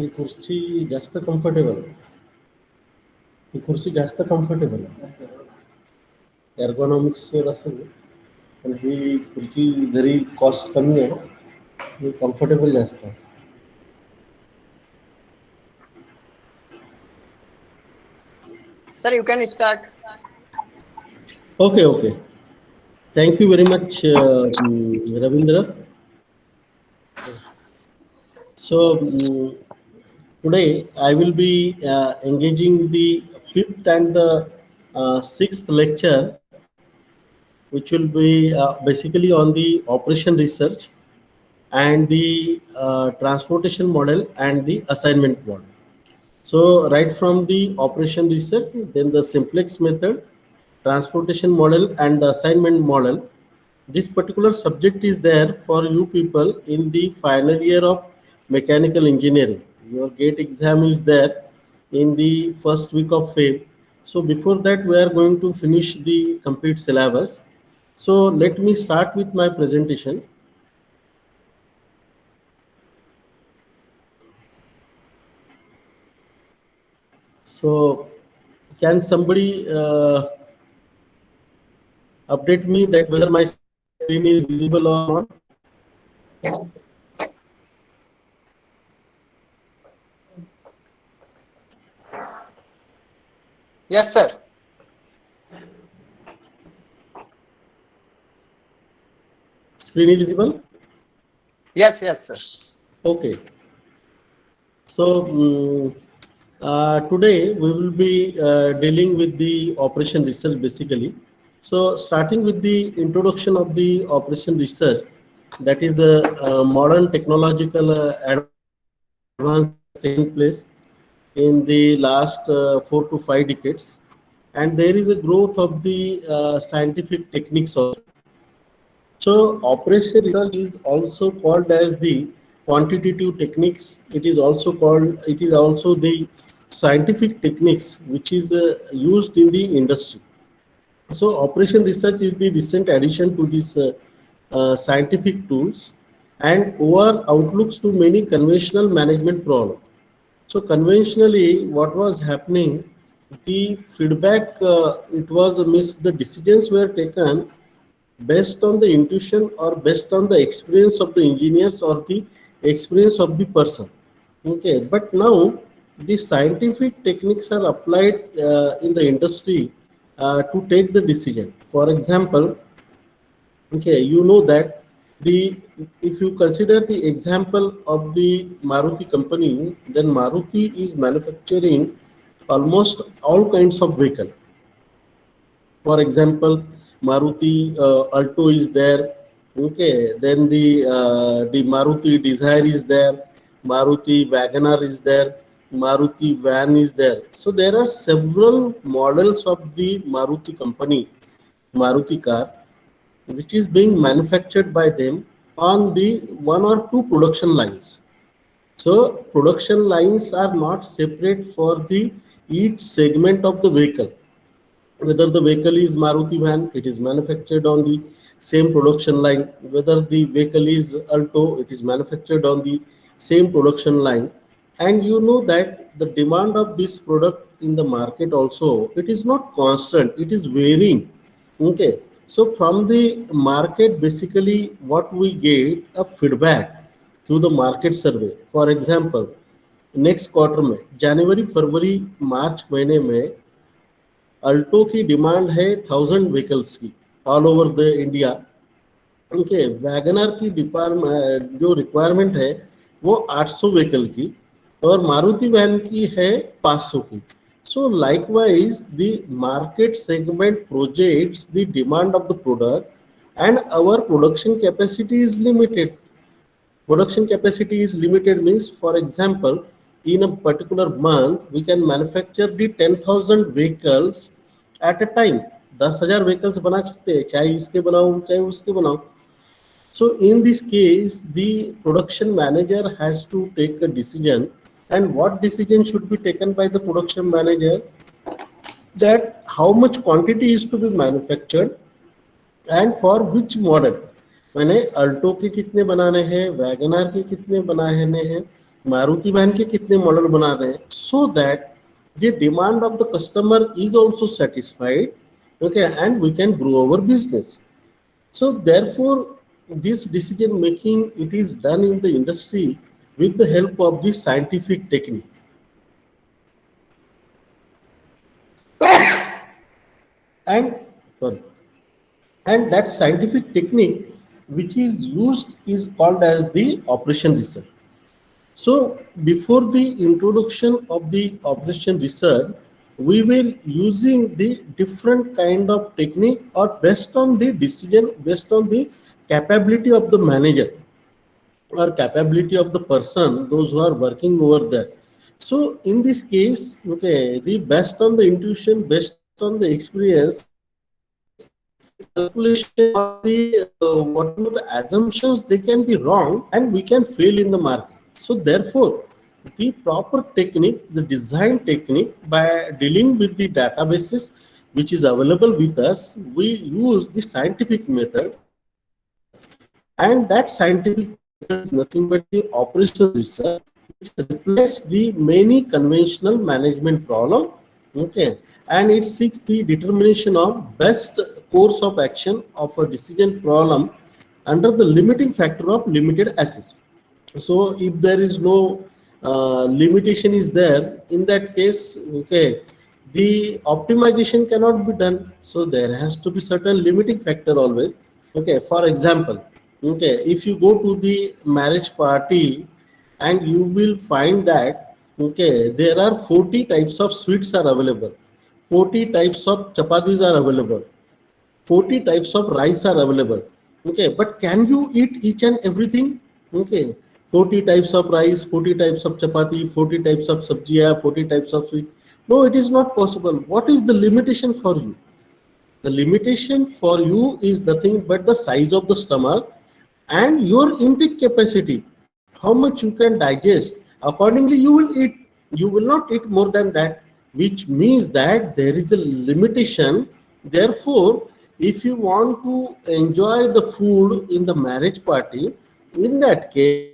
ही खुर्ची जास्त कम्फर्टेबल आहे. ही खुर्ची जास्त कम्फर्टेबल आहे. एर्गोनॉमिक्सवर असेल पण ही खुर्ची जरी कॉस्ट कमी आहे ही कम्फर्टेबल जास्त आहे. Sir, you can start. Okay. Thank you very much, Ravindra. So today I will be engaging the fifth and the sixth lecture, which will be basically on the operation research and the transportation model and the assignment model. So right from the operation research, then the simplex method, transportation model and the assignment model. This particular subject is there for you people in the final year of mechanical engineering. Your GATE exam is there in the first week of Feb. So before that, we are going to finish the complete syllabus. So let me start with my presentation. So can somebody update me that whether my screen is visible or not? Yes, sir. Screen is visible? Yes, sir. Okay. So today we will be dealing with the operation research basically. So starting with the introduction of the operation research, that is a modern technological advance taking place in the last 4 to 5 decades, and there is a growth of the scientific techniques also. So operation research is also called as the quantitative techniques. It is also the scientific techniques which is used in the industry. So operation research is the recent addition to these scientific tools and over outlooks to many conventional management problems. So conventionally, what was happening, the feedback, it was missed, the decisions were taken based on the intuition or based on the experience of the engineers or the experience of the person. Okay, but now the scientific techniques are applied in the industry to take the decision. For example, okay, you know that if you consider the example of the Maruti company, then Maruti is manufacturing almost all kinds of vehicle. For example, Maruti Alto is there. Okay, then the Maruti Desire is there. Maruti Wagoner is there. Maruti van is there. So there are several models of the Maruti company, Maruti car, which is being manufactured by them on the one or two production lines. So production lines are not separate for the each segment of the vehicle. Whether the vehicle is Maruti van, it is manufactured on the same production line. Whether the vehicle is Alto, it is manufactured on the same production line. And you know that the demand of this product in the market also, it is not constant, it is varying. Okay. So from the market, basically what we get a feedback through the market survey. For example, next quarter में जनवरी फरवरी मार्च महीने में Alto की demand है 1000 vehicles की all over the India. Okay, Wagner की जो requirement है वो 800 व्हीकल की और मारुति वैन की है 500 की. So likewise, the market segment projects the demand of the product and our production capacity is limited. Production capacity is limited means, for example, in a particular month, we can manufacture the 10,000 vehicles at a time. 10,000 vehicles बना सकते हैं, चाहे इसके बनाओ चाहे उसके बनाओ. So in this case, the production manager has to take a decision. And what decision should be taken by the production manager? That how much quantity is to be manufactured and for which model. मैंने Alto के कितने बनाने हैं, Wagner के कितने बनाने हैं, Maruti van के कितने मॉडल बना रहे हैं, so that the demand of the customer is also satisfied, okay, and we can grow our business. So therefore this decision making, it is done in the industry with the help of the scientific technique. And sorry, and that scientific technique which is used is called as the operation research. So before the introduction of the operation research, we were using the different kind of technique, or based on the decision, based on the capability of the manager or capability of the person, those who are working over there. So in this case, okay, the based on the intuition, based on the experience, calculation of the whatever the assumptions, they can be wrong and we can fail in the market. So therefore the proper technique, the design technique, by dealing with the databases which is available with us, we use the scientific method, and that scientific method is nothing but the operational research, which replaces the many conventional management problem, okay, and it seeks the determination of best course of action of a decision problem under the limiting factor of limited assets. So if there is no limitation is there, in that case, okay, the optimization cannot be done. So there has to be certain limiting factor always. Okay, for example, okay, if you go to the marriage party, and you will find that, okay, there are 40 types of sweets are available, 40 types of chapatis are available, 40 types of rice are available, okay, but can you eat each and everything? Okay, 40 types of rice, 40 types of chapati, 40 types of sabjiya, 40 types of sweet. No, it is not possible. What is the limitation for you? The limitation for you is nothing but the size of the stomach and your intake capacity, how much you can digest. Accordingly you will eat, you will not eat more than that, which means that there is a limitation. Therefore if you want to enjoy the food in the marriage party, in that case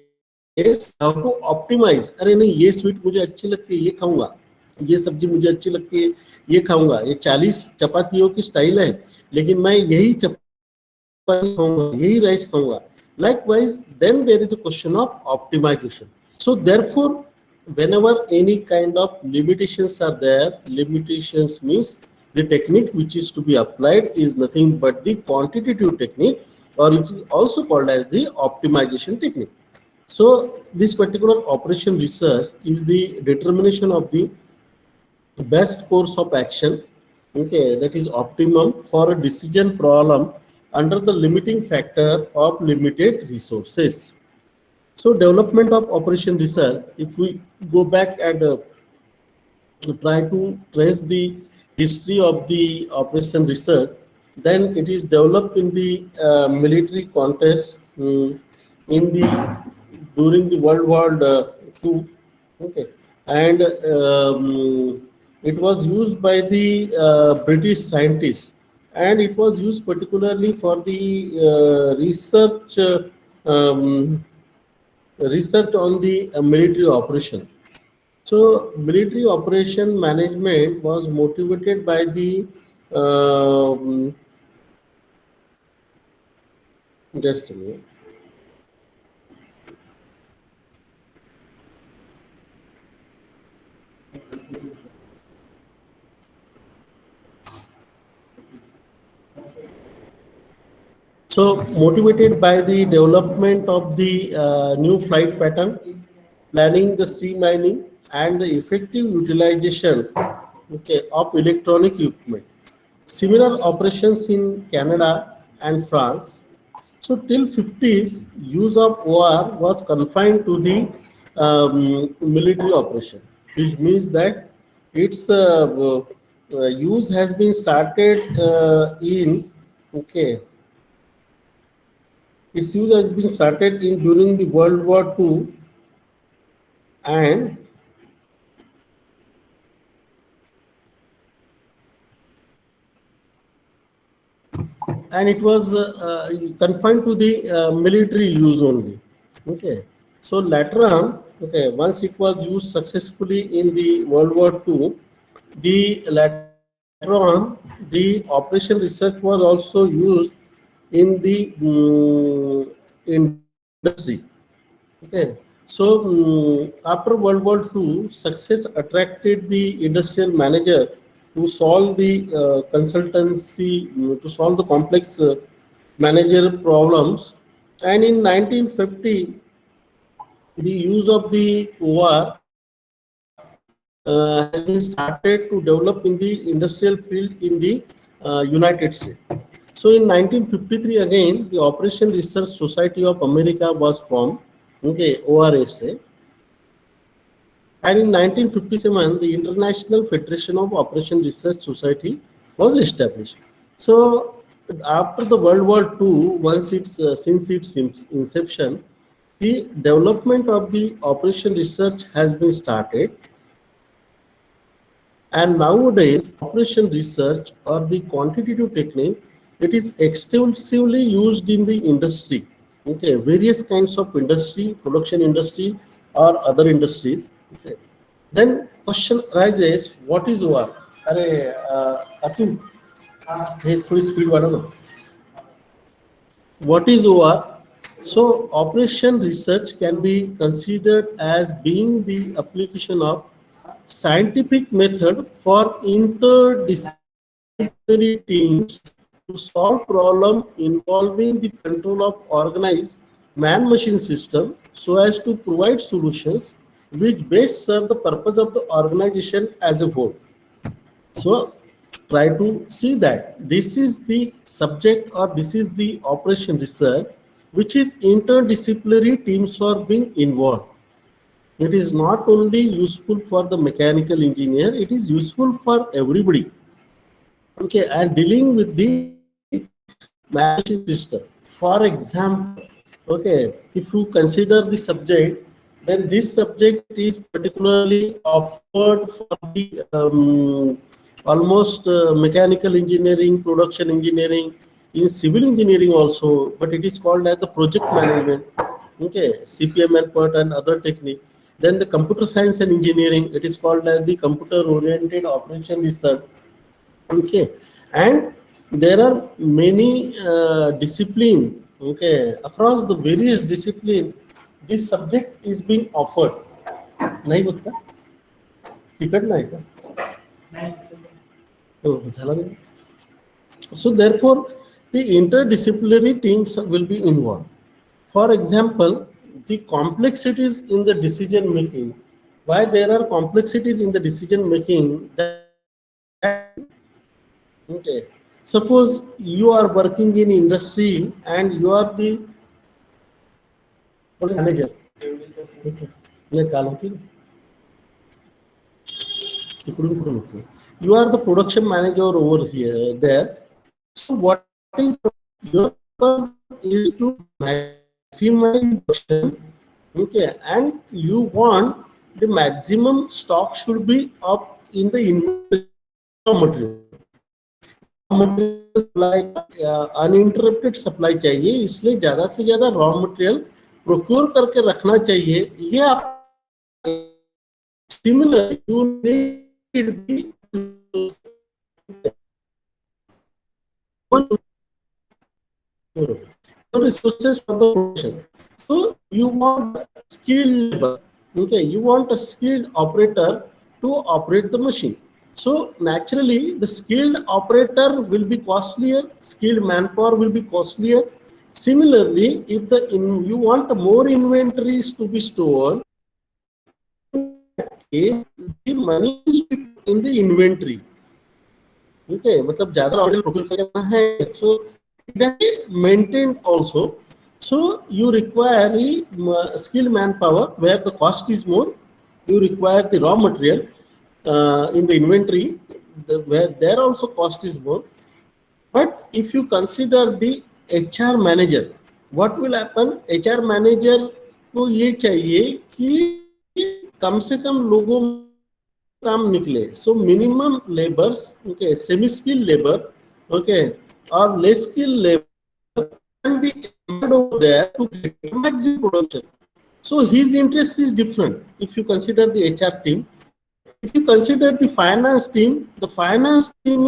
you have to optimize. अरे नहीं, ये sweet मुझे अच्छी लगती है, ये खाऊंगा, ये सब्जी मुझे अच्छी लगती है, ये खाऊंगा, ये 40 चपातियों की स्टाइल है, लेकिन मैं यही चपाती खाऊंगा, यही राइस खाऊंगा. Likewise, then there is a question of optimization. So therefore, whenever any kind of limitations are there, limitations means the technique which is to be applied is nothing but the quantitative technique, or it's also called as the optimization technique. So this particular operation research is the determination of the best course of action, okay, that is optimum for a decision problem under the limiting factor of limited resources. So development of operation research, if we go back and try to trace the history of the operation research, then it is developed in the military context, in the during the World War II, okay, and it was used by the British scientists, and it was used particularly for the research on the military operation. So military operation management was motivated by the just a minute. So motivated by the development of the new flight pattern, planning the sea mining, and the effective utilization, okay, of electronic equipment. Similar operations in Canada and France. So till 50s, use of OR was confined to the military operation, which means that its use has been started in, okay, its use has been started in during the World War II, and it was confined to the military use only. Okay, so later on, Okay, once it was used successfully in the World War II, the later on the operation research was also used in the industry. Okay, so after World War II, success attracted the industrial manager to solve the consultancy, to solve the complex manager problems. And in 1950, the use of the OR has been started to develop in the industrial field in the United States. So in 1953 again, the Operation Research Society of America was formed, okay, ORSA. And in 1957, the International Federation of Operation Research Society was established. So after the World War II, since its inception, the development of the operation research has been started. And nowadays, operation research or the quantitative technique, it is extensively used in the industry. Okay, various kinds of industry, production industry or other industries. Okay. Then question arises, what is OR? अरे अतुल, हे थोड़ी speed बढ़ा ना. What is OR? So operation research can be considered as being the application of scientific method for interdisciplinary teams to solve problem involving the control of organized man-machine system so as to provide solutions which best serve the purpose of the organization as a whole. So try to see that this is the subject or this is the operation research which is interdisciplinary teams are being involved. It is not only useful for the mechanical engineer, it is useful for everybody. Okay, and dealing with the management system. For example, okay, if you consider the subject, then this subject is particularly offered for the almost mechanical engineering, production engineering, in civil engineering also, but it is called as the project management. Okay, CPM and PERT and other technique. Then the computer science and engineering, it is called as the computer oriented operation research. Okay, and there are many discipline, okay, across the various discipline, this subject is being offered. नाही होत का? तिकट नाही का? हो, झाला नाही. So therefore, the interdisciplinary teams will be involved. For example, the complexities in the decision making. Why there are complexities in the decision making? Okay. Suppose you are working in industry and you are the manager. You are the production manager over here there. So what is your purpose is to maximize production, okay, and you want the maximum stock should be up in the inventory material. Supply uninterrupted supply चाहिए, इसलिए ज्यादा से ज्यादा raw material procure करके रखना चाहिए. ये आप similar you need resources for the production. So you want skilled labor, okay, you want a skilled operator to operate the machine. So naturally the skilled operator will be costlier, skilled manpower will be costlier. Similarly, if you want more inventories to be stored, the money is in the inventory. Okay, मतलब ज़्यादा order procure करना है, so it has to be maintained also. So you require skilled manpower where the cost is more. You require the raw material in the inventory where there also cost is more. But if you consider the HR manager, what will happen? HR manager को ये चाहिए कि कम से कम लोगों काम निकले. So minimum labors, okay, semi-skilled labor, okay, or less skilled labor can be employed over there to get maximum production. So his interest is different. If you consider the HR team, if you consider the finance team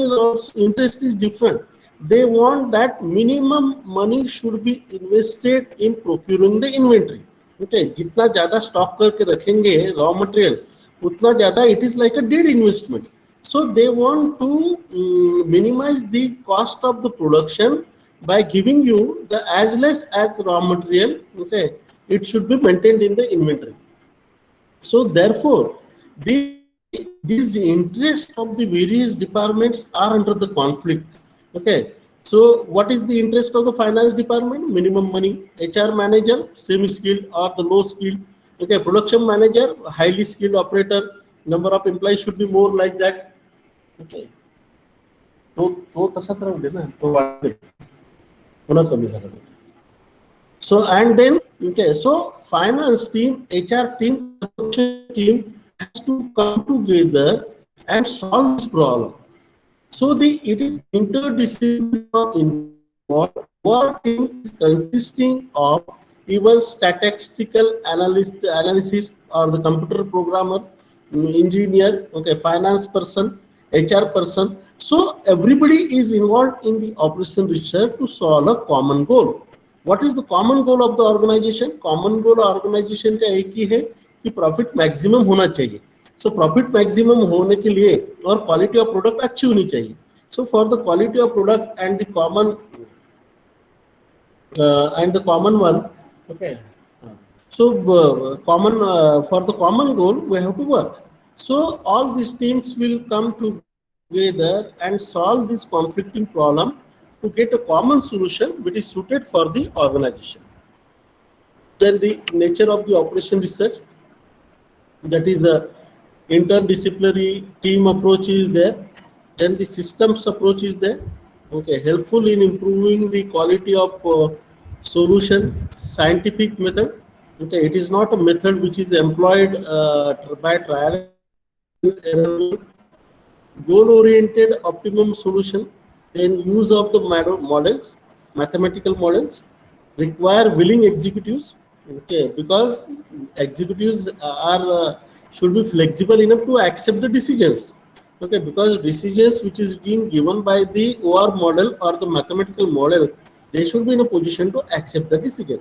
is also interest is different. They want that minimum money should be invested in procuring the inventory. Okay, जितना ज़्यादा stock करके रखेंगे raw material, उतना ज़्यादा it is like a dead investment. So they want to minimize the cost of the production by giving you the as less as raw material. Okay, it should be maintained in the inventory. So therefore, these interests of the various departments are under the conflict. Okay. So what is the interest of the finance department? Minimum money. HR manager, semi-skilled or the low skilled. Okay. Production manager, highly skilled operator. Number of employees should be more like that. Okay. तो तसाच राहू दे ना, तो वाढते पुन्हा कमी झाला. So and then okay, so finance team, HR team, production team has to come together and solve this problem. So it is interdisciplinary involved. Our team is consisting of even statistical analysis or the computer programmer, engineer, okay, finance person, HR person. So everybody is involved in the operation research to solve a common goal. What is the common goal of the organization? Common goal organization का एक ही है कि profit maximum होना चाहिए. So profit maximum होने के लिए और quality of product अच्छी होनी चाहिए. So for the quality of product and the common one, okay. So for the common goal we have to work. So all these teams will come together and solve this conflicting problem to get a common solution which is suited for the organization. Then the nature of the operation research, that is a interdisciplinary team approach is there. Then the systems approach is there. Okay, helpful in improving the quality of solution, scientific method. Okay, it is not a method which is employed by trial and error. Goal-oriented optimum solution. Then use of the models, mathematical models, require willing executives. Okay, because executives are should be flexible enough to accept the decisions. Okay, because decisions which is being given by the OR model or the mathematical model, they should be in a position to accept the decision.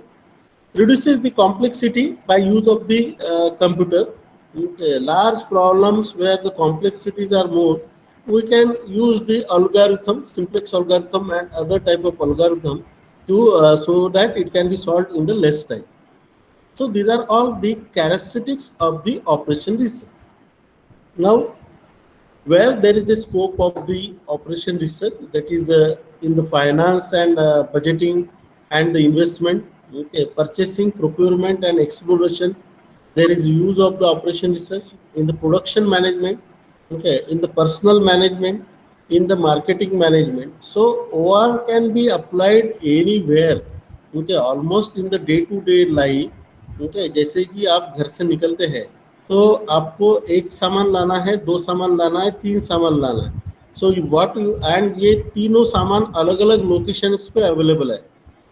Reduces the complexity by use of the computer. Okay, large problems where the complexities are more, we can use the algorithm, simplex algorithm and other type of algorithm to so that it can be solved in the less time. So these are all the characteristics of the operation research. Now, where there is a scope of the operation research, that is in the finance and budgeting and the investment, okay, purchasing, procurement and exploration, there is use of the operation research in the production management, okay, in the personal management, in the marketing management. So OR can be applied anywhere, okay, almost in the day-to-day life. Okay, जैसे कि आप घर से निकलते हैं तो आपको एक सामान लाना है, दो सामान लाना है, तीन सामान लाना है. So what you and ये तीनों सामान अलग-अलग लोकेशंस पे अवेलेबल है.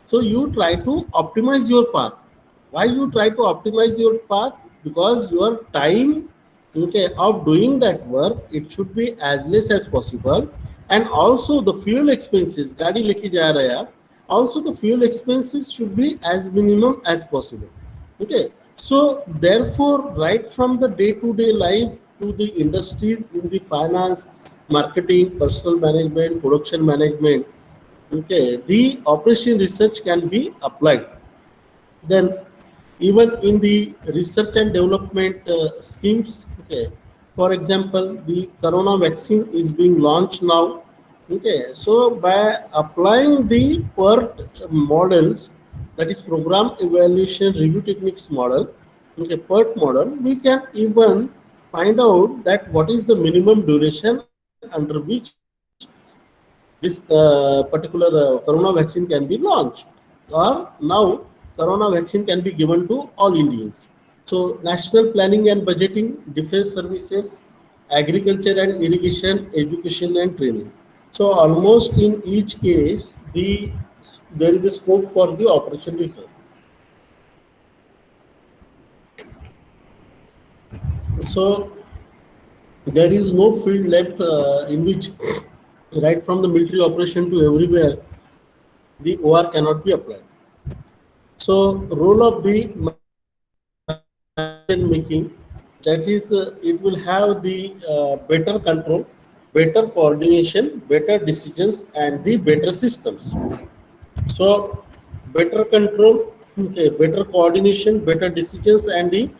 So you try to optimize your path. Why you try to optimize your path? Because your time, okay, of doing that work, it should be as less as possible, and also the fuel expenses, गाड़ी लेके जा रहे हैं आप, also the fuel expenses should be as minimum as possible. Okay, so therefore right from the day-to-day life to the industries in the finance, marketing, personal management, production management, okay, the operation research can be applied. Then even in the research and development schemes, okay, for example, the corona vaccine is being launched now. Okay, so by applying the PERT models, that is program evaluation review techniques model, okay, PERT model, we can even find out that what is the minimum duration under which this particular corona vaccine can be launched, or now corona vaccine can be given to all Indians. So national planning and budgeting, defense services, agriculture and irrigation, education and training. So almost in each case, there is a scope for the operation research. So there is no field left in which, right from the military operation to everywhere, the OR cannot be applied. So role of the making, that is, it will have the better control, better coordination, better decisions, and the better systems. So better control, okay, better coordination, better decisions, and the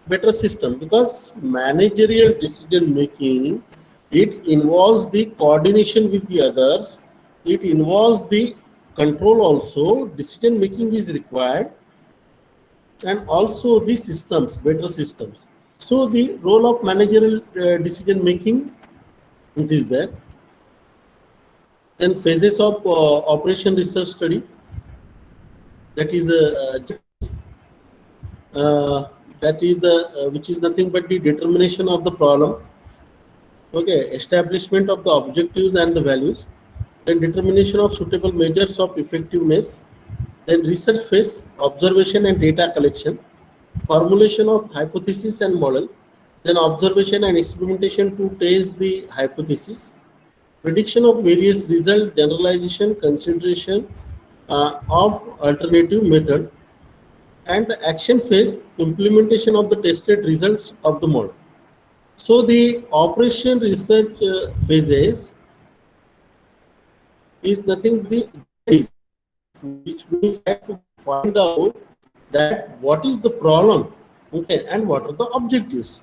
better system, because managerial decision making, it involves the coordination with the others, it involves the control also, decision making is required, and also the systems, better systems. So the role of managerial decision making, it is there. Then phases of operation research study, that is that is which is nothing but the determination of the problem, okay, establishment of the objectives and the values, then determination of suitable measures of effectiveness, then research phase, observation and data collection, formulation of hypothesis and model, then observation and experimentation to test the hypothesis, prediction of various result, generalization, consideration of alternative method, and the action phase, implementation of the tested results of the model. So the operation research phases is nothing the which means that to find out that what is the problem, okay, and what are the objectives.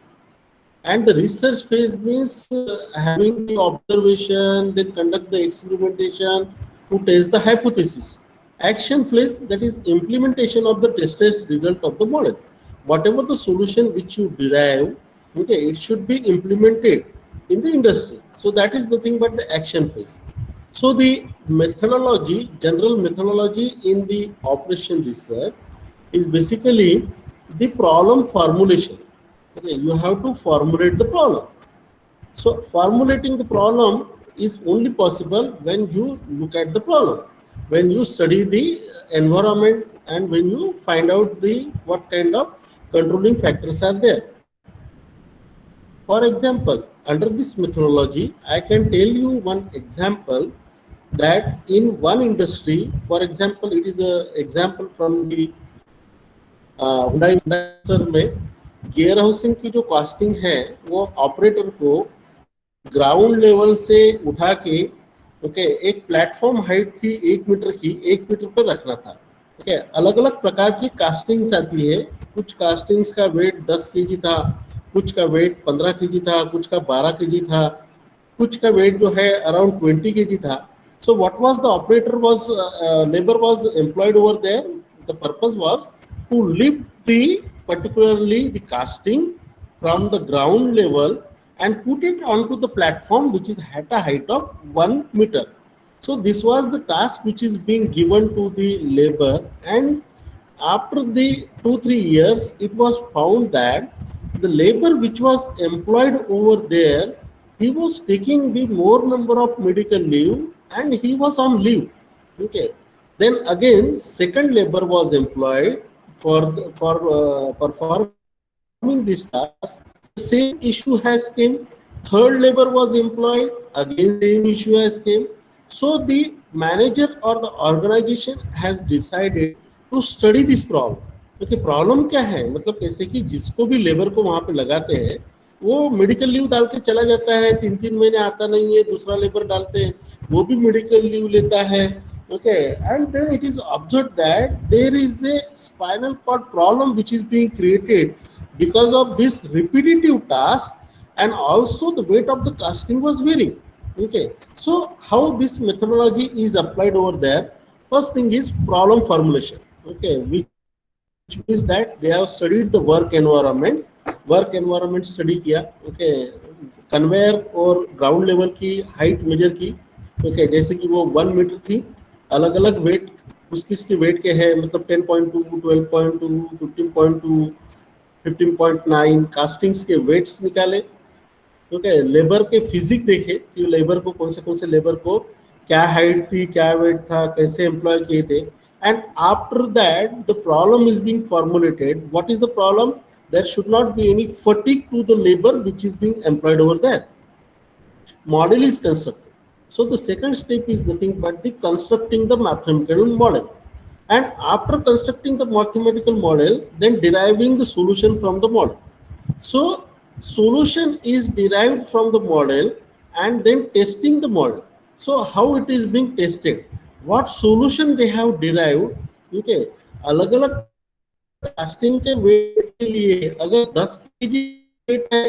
And the research phase means having the observation, then conduct the experimentation to test the hypothesis. Action phase, that is implementation of the tested result of the model. Whatever the solution which you derive, okay, it should be implemented in the industry. So that is nothing but the action phase. So the methodology, general methodology in the operation research is basically the problem formulation. Okay, you have to formulate the problem. So formulating the problem is only possible when you look at the problem, when you study the environment, and when you find out the what kind of controlling factors are there. For example, under this methodology, I can tell you one example that in one industry, for example, it is a example from the Hyundai में gear housing की जो casting है वो operator को ground level से उठा के, okay, एक प्लेटफॉर्म हाइट थी 1 मीटर की, 1 मीटर पर रखना था। ओके, अलग अलग प्रकार की कास्टिंग्स आती है। कुछ कास्टिंग्स का वेट 10 kg था, कुछ का वेट 15 kg था, कुछ का 12 kg था, कुछ का वेट जो है अराउंड 20 kg था। So what was the operator was labor was employed over there? The purpose was to lift the particularly the casting from the ground level and put it onto the platform which is at a height of 1 meter. So this was the task which is being given to the labor, and after the 2-3 years it was found that the labor which was employed over there, he was taking the more number of medical leave and he was on leave. Okay, then again second labor was employed for performing this task. The same issue has came. Third labor was employed, again same issue has came. So the manager or the organization has decided to study this problem. Okay, problem क्या है, मतलब कैसे कि जिसको भी labour को वहां पे लगाते हैं वो मेडिकल लीव डाल के चला जाता है, 3-3 महीने आता नहीं है, दूसरा लेबर डालते हैं वो भी मेडिकल लीव लेता है। Okay, and then it is observed that there is a spinal cord problem which is being created because of this repetitive task, and also the weight of the casting was varying. Okay, so how this methodology is applied over there? First thing is problem formulation. Okay, which means that they have studied the work environment study किया। Okay, conveyor और ground level की height measure की। Okay, जैसे कि वो 1 metre थी, अलग अलग वेट किसके वेट के है, मतलब 10.2, 12.2, 15.2, 15.9 कास्टिंग्स के वेट्स निकाले। ओके, लेबर के फिजिक देखे कि लेबर को कौन से लेबर को क्या हाइट थी, क्या वेट था, कैसे एम्प्लॉय किए थे, and after that the problem is being formulated. What is the problem? there should not be any fatigue to the labor which is being employed over there. Model is constructed. So the second step is nothing but the constructing the mathematical model. And after constructing the mathematical model, then deriving the solution from the model. So solution is derived from the model and then testing the model. So how it is being tested, what solution they have derived, okay, अलग अलग casting के wait के लिए अगर 10 KG wait है,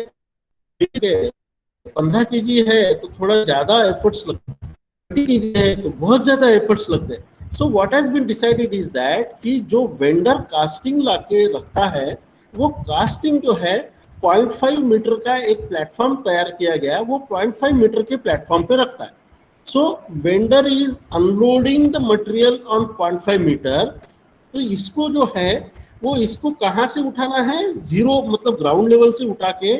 ठीक है, 15 KG है तो थोड़ा ज्यादा एफर्ट्स लगते हैं, 30 केजी है तो बहुत ज्यादा एफर्ट्स लगते हैं. So what has been decided is that कि जो वेंडर कास्टिंग लाके रखता है वो कास्टिंग जो है 0.5 मीटर का एक प्लेटफॉर्म तैयार किया गया, वो 0.5 मीटर के प्लेटफॉर्म पे रखता है. So vendor is unloading the material on 0.5 metre. तो इसको जो है वो इसको कहाँ से उठाना है, जीरो मतलब ग्राउंड लेवल से उठा के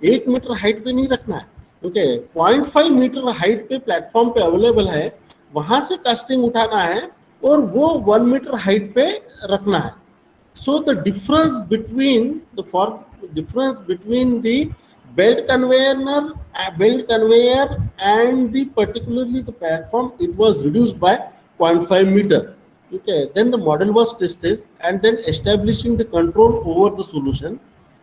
1 मीटर हाइट पे नहीं रखना है. ओके, 0.5 मीटर हाइट पे प्लेटफॉर्म पे अवेलेबल है, वहां से कास्टिंग उठाना है और वो 1 मीटर हाइट पे रखना है. So the difference between the belt conveyor and the particularly the platform, it was reduced by 0.5 meter. Okay, then the model was tested and then establishing the control over the solution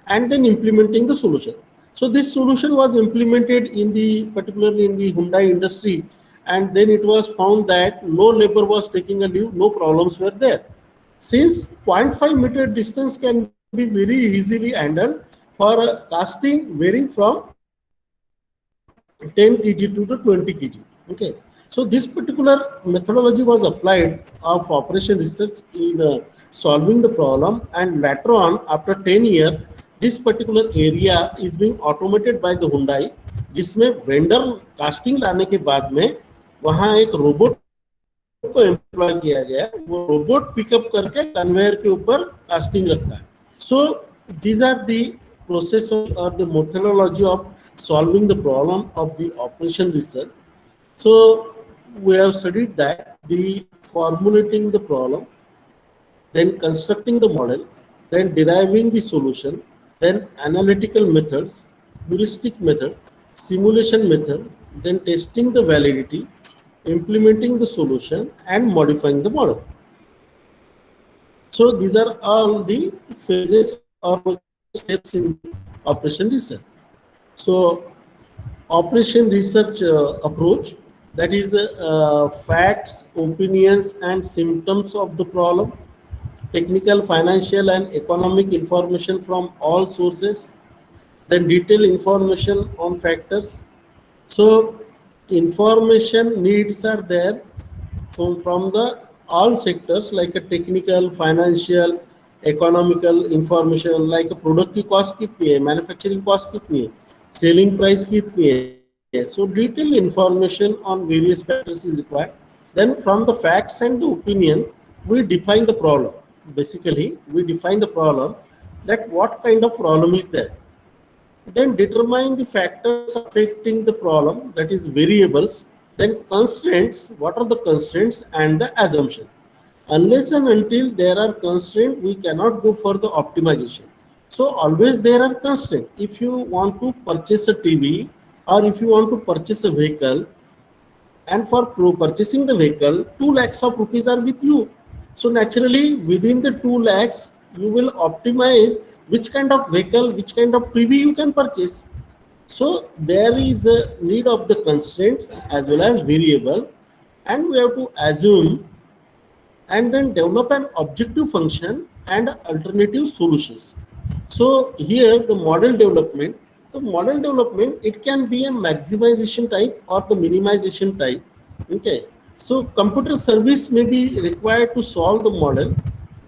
and then implementing the solution. So this solution was implemented in the particularly in the Hyundai industry, and then it was found that no labor was taking a leave, no problems were there. Since 0.5 meter distance can be very easily handled for casting varying from 10 kg to the 20 kg. Okay, so this particular methodology was applied of operation research in solving the problem, and later on after 10 years this particular area is being automated by the Hyundai, जिसमें vendor casting लाने के बाद में वहां एक robot को employ किया गया, वो रोबोट पिकअप करके कन्वेयर के ऊपर कास्टिंग रखता है. सो these are the process or the methodology of solving the problem of the operation research. So we have studied that the formulating the problem, then constructing the model, then deriving the solution, then analytical methods, heuristic method, simulation method, then testing the validity, implementing the solution, and modifying the model. So these are all the phases or steps in operation research. So operation research approach, that is facts, opinions, and symptoms of the problem, technical, financial, and economic information from all sources, then detailed information on factors. So information needs are there from the all sectors, like a technical, financial, economical information, like a product की cost कितनी है, manufacturing cost कितनी है, selling price कितनी है. So detailed information on various factors is required. Then from the facts and the opinion, we define the problem. Basically, we define the problem, that what kind of problem is there. Then determine the factors affecting the problem, that is variables. Then constraints, what are the constraints and the assumption. Unless and until there are constraints, we cannot go for the optimization. So always there are constraints. If you want to purchase a TV or if you want to purchase a vehicle, and for purchasing the vehicle, 2 lakhs of rupees are with you. So naturally within the 2 lakhs, you will optimize which kind of vehicle, which kind of TV you can purchase. So there is a need of the constraints as well as variable, and we have to assume and then develop an objective function and alternative solutions. So here the model development, it can be a maximization type or the minimization type. Okay, so computer service may be required to solve the model.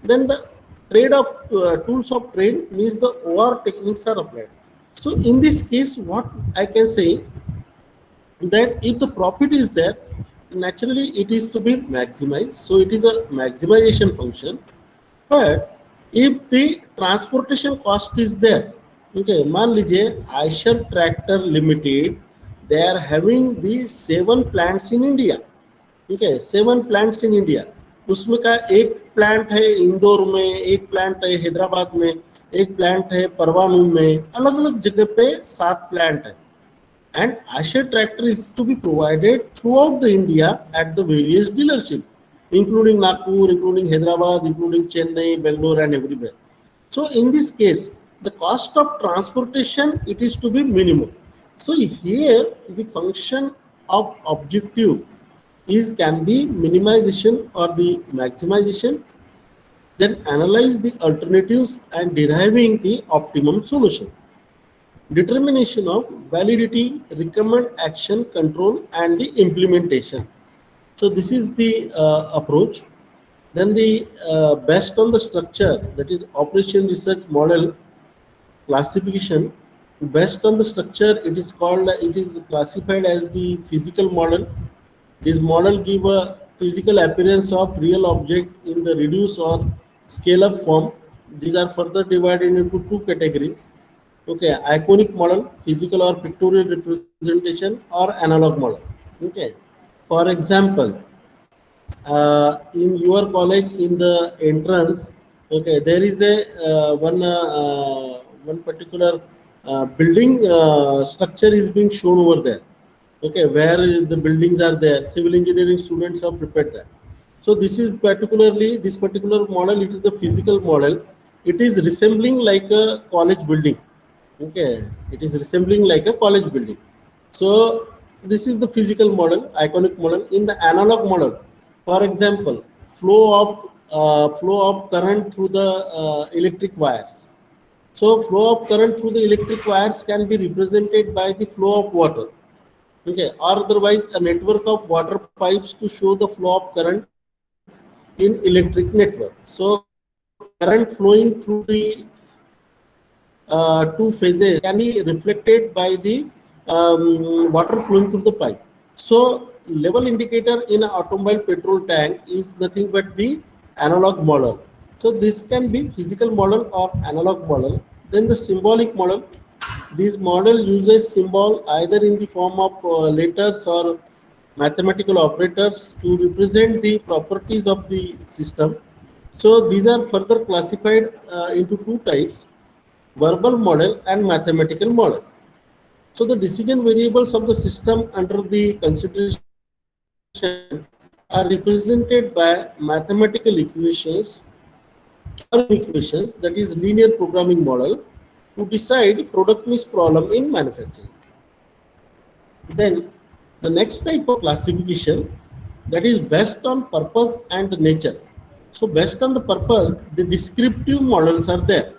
Then the trade of tools of trade means the OR techniques are applied. So in this case, what I can say, that if the profit is there, naturally it is to be maximized. So it is a maximization function. But if the transportation cost is there, okay, मान लीजिए Eicher Tractor Limited, they are having the 7 plants in India. Okay, 7 plants in India. उसमें का एक plant है इंदौर में, एक plant है हैदराबाद में, एक प्लांट है परवाणू में, अलग अलग जगह पे 7 प्लांट है. And Asher tractor is to be provided throughout the India at the various dealership, including Nagpur, including Hyderabad, including Chennai, Bangalore, and everywhere. So in this case, the cost of transportation, it is to be minimum. So here the function of objective is can be minimization or the maximization, then analyze the alternatives and deriving the optimum solution. Determination of validity, recommend action, control, and the implementation. So this is the approach. Then the based on the structure, that is operation research model classification. Based on the structure, it is called, it is classified as the physical model. This model give a physical appearance of real object in the reduce or scale up form. These are further divided into 2 categories. Okay, iconic model, physical or pictorial representation, or analog model. Okay, for example, in your college, in the entrance, okay, there is a one particular building structure is being shown over there. Okay, where the buildings are there, civil engineering students have prepared that. So this is particularly, this particular model, it is a physical model. It is resembling like a college building. Okay, it is resembling like a college building. So this is the physical model, iconic model. In the analog model, for example, flow of current through the electric wires. So flow of current through the electric wires can be represented by the flow of water. Okay, or otherwise a network of water pipes to show the flow of current in electric network. So current flowing through the 2 phases can be reflected by the water flowing through the pipe. So level indicator in an automobile petrol tank is nothing but the analog model. So this can be physical model or analog model. Then the symbolic model. This model uses symbol either in the form of letters or mathematical operators to represent the properties of the system. So these are further classified into 2 types: verbal model and mathematical model. So the decision variables of the system under the consideration are represented by mathematical equations, that is linear programming model, to decide product mix problem in manufacturing. Then the next type of classification, that is based on purpose and nature. So based on the purpose, the descriptive models are there.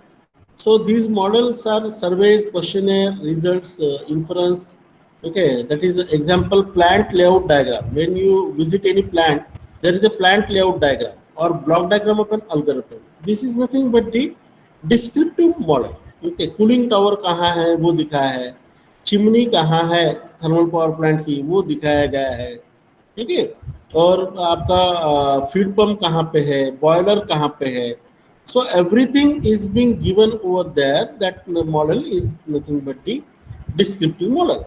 So these models are surveys, questionnaire, results, inference. Okay, that is example plant layout diagram. When you visit any plant, there is a plant layout diagram or block diagram of an algorithm. This is nothing but the descriptive model. Okay, cooling tower कहाँ है वो दिखाया है, chimney कहाँ है thermal power plant की वो दिखाया गया है, ठीक है, और आपका फीड पंप कहाँ पे है, बॉयलर कहाँ पे है. So everything is being given over there. That model is nothing but the descriptive model.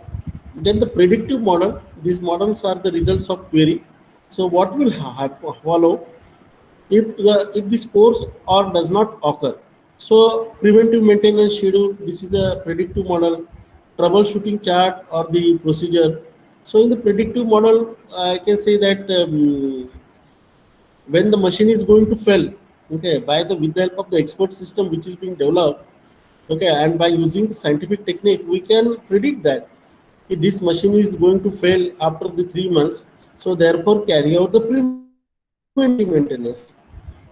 Then the predictive model. These models are the results of query. So what will follow if this course or does not occur? So preventive maintenance schedule. This is a predictive model. Troubleshooting chart or the procedure. So in the predictive model, I can say that when the machine is going to fail, okay, with the help of the expert system which is being developed, okay, and by using the scientific technique, we can predict that if this machine is going to fail after the 3 months, so therefore carry out the preventive maintenance.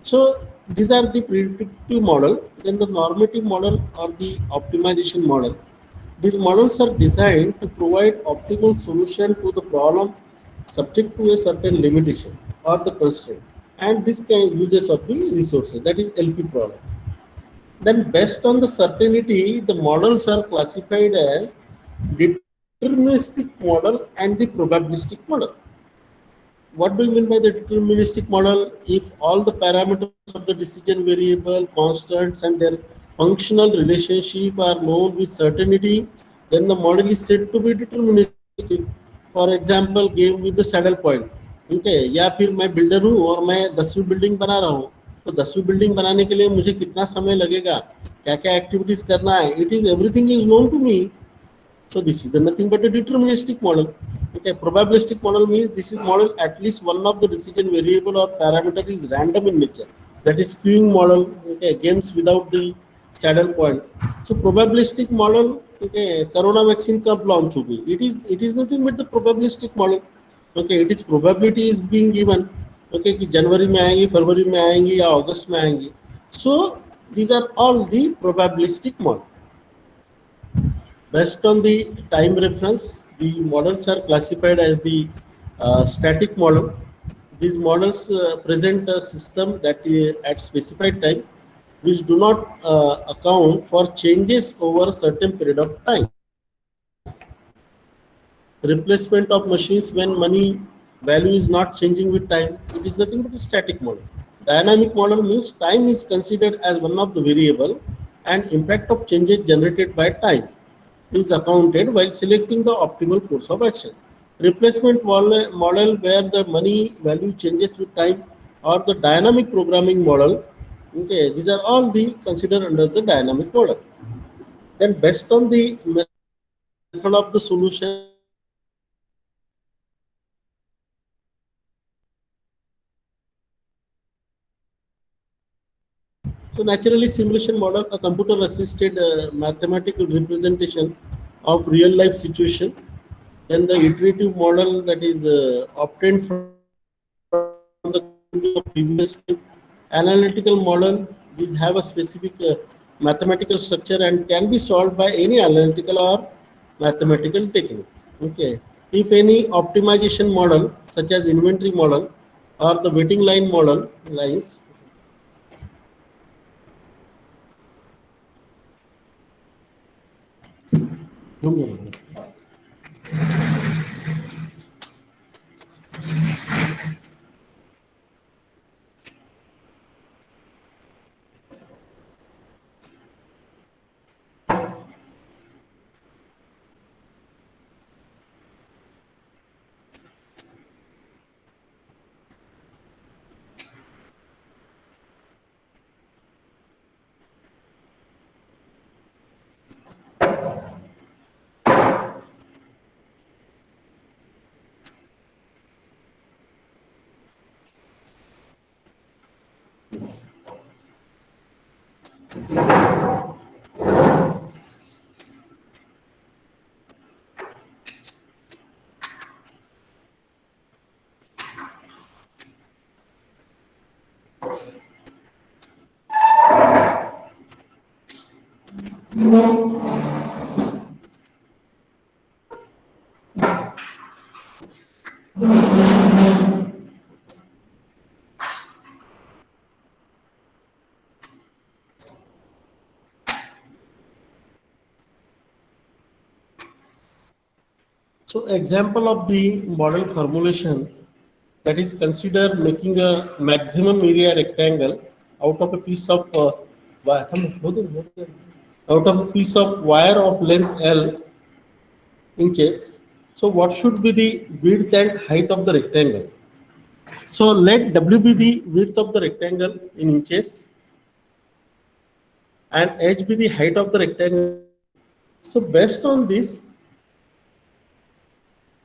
So these are the predictive model. Then the normative model or the optimization model. These models are designed to provide optimal solution to the problem subject to a certain limitation or the constraint, and this can uses of the resources, that is LP problem. Then based on the certainty, the models are classified as deterministic model and the probabilistic model. What do you mean by the deterministic model? If all the parameters of the decision variable, constants, and their functional relationship are known with certainty, then the model is said to be deterministic. For example, game with the saddle point. ठीक है, या फिर मैं builder हूँ और मैं 10वीं building बना रहा हूँ, तो 10वीं बिल्डिंग बनाने के लिए मुझे कितना समय लगेगा क्या क्या एक्टिविटीज करना है, it is everything is known to me. So this is nothing but a deterministic model. Okay, probabilistic model means this is model at least one of the decision variable or parameter is random in nature. That is queuing model. Okay, games without the saddle point. So probabilistic model. Okay, corona vaccine कब launch होगी? It is nothing but the probabilistic model. Okay, it is probability is being given. Okay, कि जनवरी में आएंगी, फरवरी में आएंगी या अगस्त में आएंगी. So these are all the probabilistic model. Based on the time reference, the models are classified as the static model. These models present a system that at specified time, which do not account for changes over a certain period of time. Replacement of machines when money value is not changing with time, it is nothing but a static model. Dynamic model means time is considered as one of the variable and impact of changes generated by time is accounted while selecting the optimal course of action. Replacement model where the money value changes with time, or the dynamic programming model. Okay, these are all the considered under the dynamic model. Then based on the method of the solution, so naturally simulation model, a computer assisted mathematical representation of real life situation. Then the iterative model that is obtained from the previous step. Analytical model, these have a specific mathematical structure and can be solved by any analytical or mathematical technique. Okay, if any optimization model such as inventory model or the waiting line model lines. So example of the model formulation, that is consider making a maximum area rectangle out of a piece of out of a piece of wire of length L inches. So what should be the width and height of the rectangle? So let W be the width of the rectangle in inches and H be the height of the rectangle. So based on this,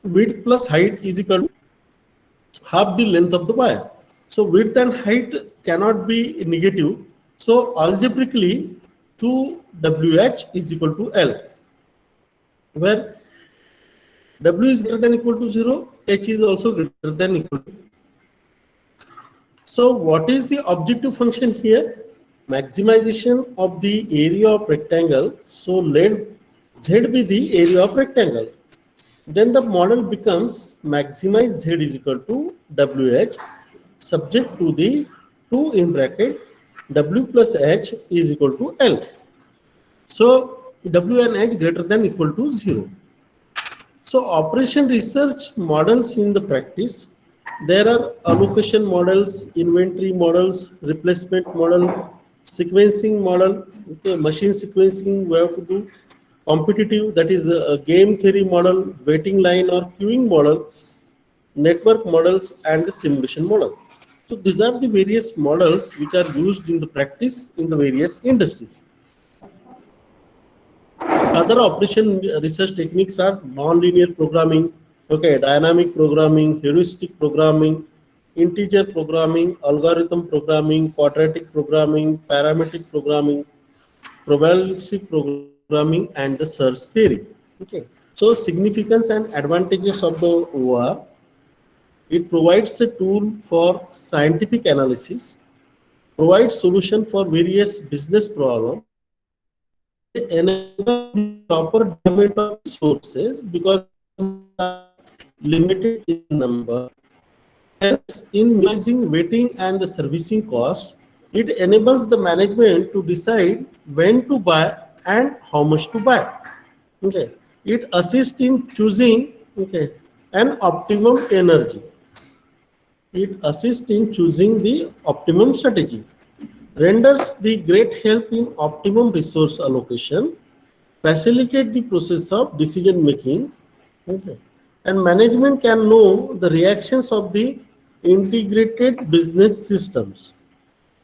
width plus height is equal to half the length of the wire. So width and height cannot be negative. So algebraically 2WH is equal to L, where W is greater than equal to 0, H is also greater than equal to. So what is the objective function here? Maximization of the area of rectangle. So let Z be the area of rectangle. Then the model becomes maximize Z is equal to WH subject to the 2 in bracket W plus H is equal to L. So W and H greater than equal to 0. So operation research models in the practice, there are allocation models, inventory models, replacement model, sequencing model, okay, machine sequencing we have to do, competitive, that is a game theory model, waiting line or queuing model, network models and simulation model. So these are the various models which are used in the practice in the various industries. Other operation research techniques are non-linear programming, okay, dynamic programming, heuristic programming, integer programming, algorithm programming, quadratic programming, parametric programming, probabilistic programming, and the search theory. Okay. So significance and advantages of the OR. It provides a tool for scientific analysis, provides solution for various business problems, enable the proper deployment of resources because limited in number. Hence, in minimizing waiting and the servicing cost, it enables the management to decide when to buy and how much to buy. Okay. It assists in choosing, okay, an optimum energy. It assists in choosing the optimum strategy, renders the great help in optimum resource allocation, facilitate the process of decision making, okay, and management can know the reactions of the integrated business systems,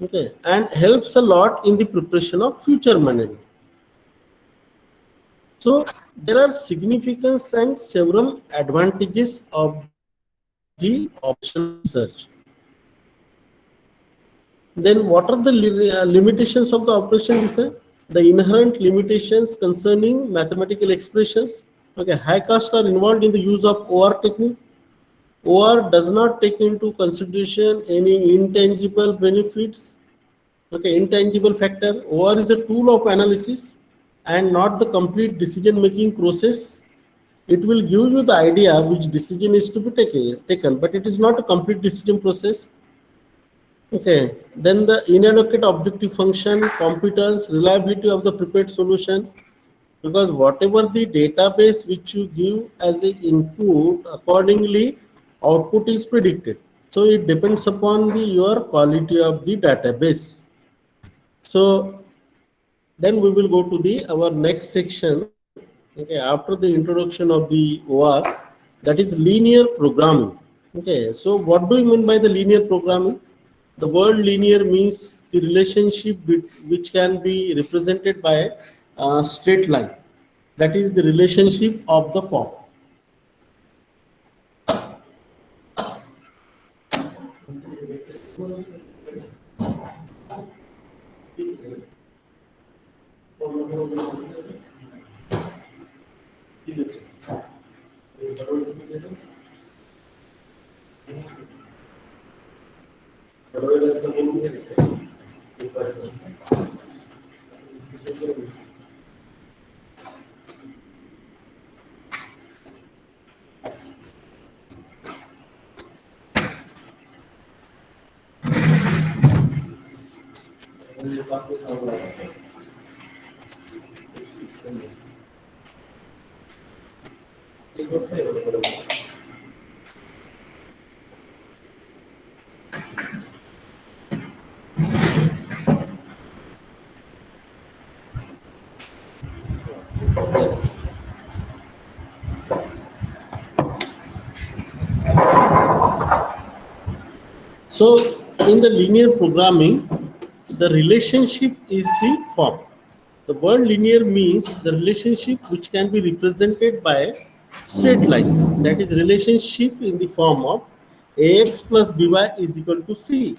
okay, and helps a lot in the preparation of future management. So there are significance and several advantages of the option research. Then what are the limitations of the operation research? The inherent limitations concerning mathematical expressions. Okay, high costs are involved in the use of OR technique. OR does not take into consideration any intangible benefits. Okay, intangible factor. OR is a tool of analysis and not the complete decision making process. It will give you the idea which decision is to be taken, but it is not a complete decision process. Okay, then the inadequate objective function, competence, reliability of the prepared solution, because whatever the database which you give as an input, accordingly output is predicted. So it depends upon the your quality of the database. So then we will go to the our next section. Okay, after the introduction of the OR, that is linear programming. Okay, so what do you mean by the linear programming? The word linear means the relationship which can be represented by a straight line. That is the relationship of the form. So in the linear programming, the relationship is the form. The word linear means the relationship which can be represented by a straight line. That is relationship in the form of ax plus by is equal to c.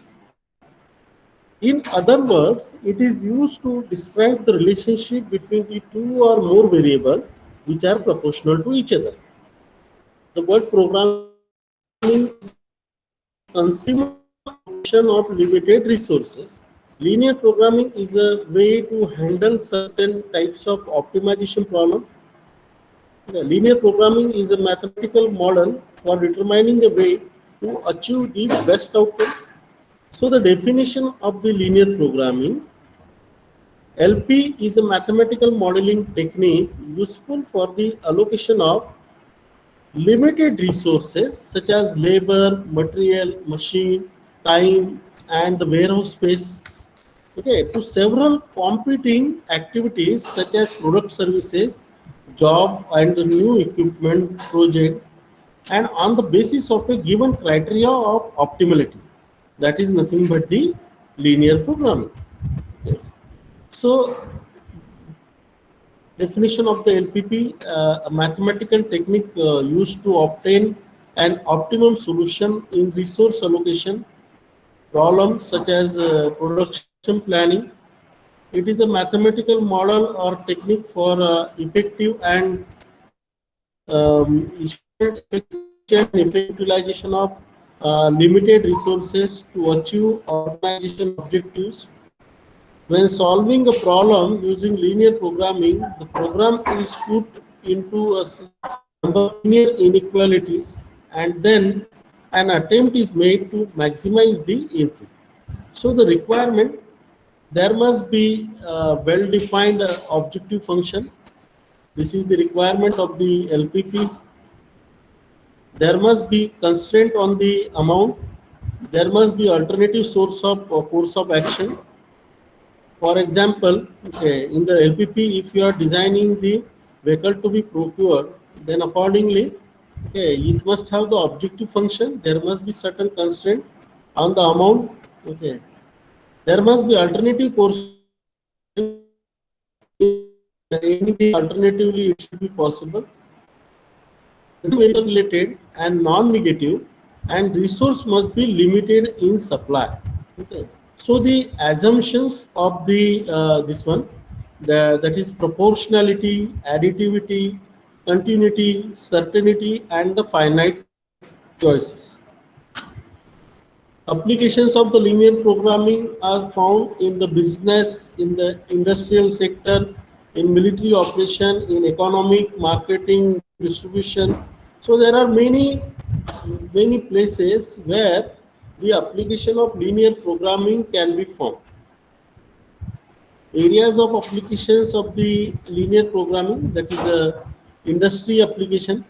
In other words, it is used to describe the relationship between the two or more variables which are proportional to each other. The word programming is consumer operation of limited resources. Linear programming is a way to handle certain types of optimization problem. Linear programming is a mathematical model for determining a way to achieve the best outcome. So the definition of the linear programming: LP is a mathematical modeling technique useful for the allocation of limited resources such as labor, material, machine, time, and the warehouse space, okay, to several competing activities such as product, services, job, and the new equipment project, and on the basis of a given criteria of optimality. That is nothing but the linear programming. Okay. So Definition of the LPP, a mathematical technique used to obtain an optimum solution in resource allocation problems such as production planning. It is a mathematical model or technique for effective and effective utilization of limited resources to achieve organization objectives. When solving a problem using linear programming, the program is put into a number of linear inequalities and then an attempt is made to maximize the input. So the requirement, there must be a well-defined objective function. This is the requirement of the LPP. There must be constraint on the amount. There must be alternative source of course of action. For example, okay, in the LPP, if you are designing the vehicle to be procured, then accordingly, okay, it must have the objective function. There must be certain constraint on the amount. Okay, there must be alternative course. Anything alternatively, it should be possible. Related and non-negative, and resource must be limited in supply. Okay. So the assumptions of the this one, that is proportionality, additivity, continuity, certainty, and the finite choices. Applications of the linear programming are found in the business, in the industrial sector, in military operation, in economic, marketing, distribution. So there are many places where the application of linear programming can be found. Areas of applications of the linear programming, that is a industry application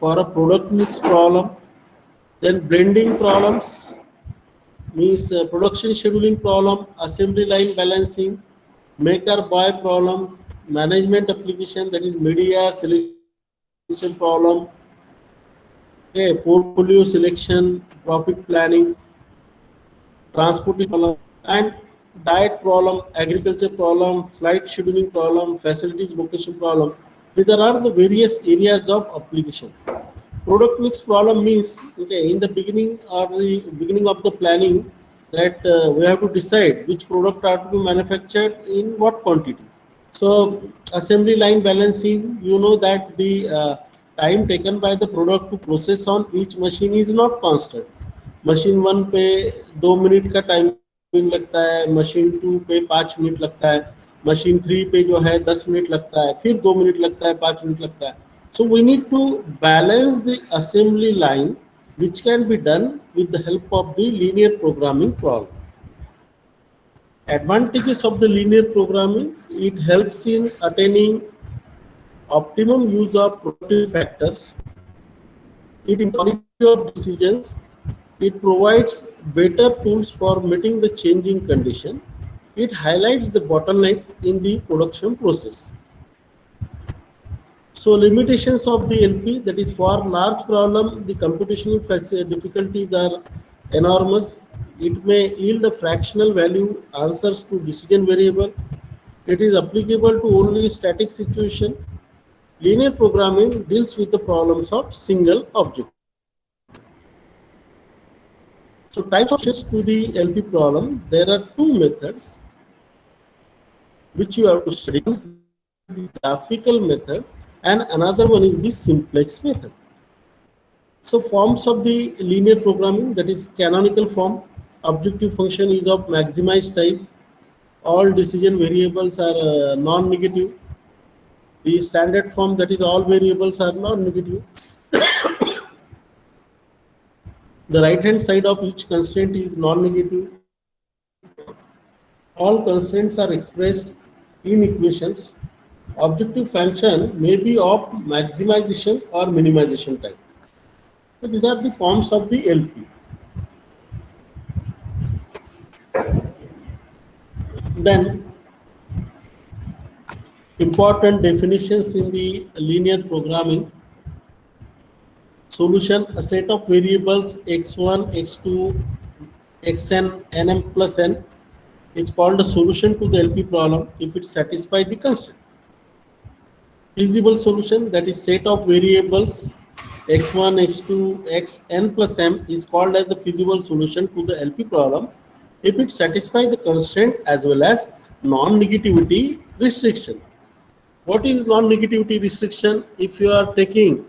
for a product mix problem, then blending problems, means production scheduling problem, assembly line balancing, make or buy problem, management application, that is media selection problem, portfolio selection, profit planning, transportation problem, and diet problem, agriculture problem, flight scheduling problem, facilities vocation problem. These are the various areas of application. Product mix problem means, okay, in the beginning or the beginning of the planning, that we have to decide which product are to be manufactured in what quantity. So assembly line balancing, you know that the time taken by the product to process on each machine is not constant. Machine 1 पे 2 minute का timing लगता है, machine 2 पे 5 minute लगता है, machine 3 पे जो है 10 मिनट लगता है, फिर 2 मिनट लगता है, 5 मिनट लगता है. So we need to balance the assembly line, which can be done with the help of the linear programming problem. Advantages of the linear programming, it helps in attaining optimum use of productive factors. It improves quality of decisions. It provides better tools for meeting the changing condition. It highlights the bottleneck in the production process. So limitations of the LP, that is for large problem, the computational difficulties are enormous. It may yield a fractional value answers to decision variable. It is applicable to only static situation. Linear programming deals with the problems of single object. So types of solutions to the LP problem, there are two methods which you have to study. The graphical method and another one is the simplex method. So forms of the linear programming, that is canonical form, objective function is of maximized type, all decision variables are non-negative. The standard form, that is all variables are non-negative. The right hand side of each constraint is non-negative. All constraints are expressed in equations. Objective function may be of maximization or minimization type. So these are the forms of the LP. Then important definitions in the linear programming. Solution, a set of variables x1, x2, xn, nm plus n is called a solution to the LP problem if it satisfies the constraint. feasible solution, that is set of variables x1, x2, xn plus m, is called as the feasible solution to the LP problem if it satisfies the constraint as well as non-negativity restriction. What is non-negativity restriction? If you are taking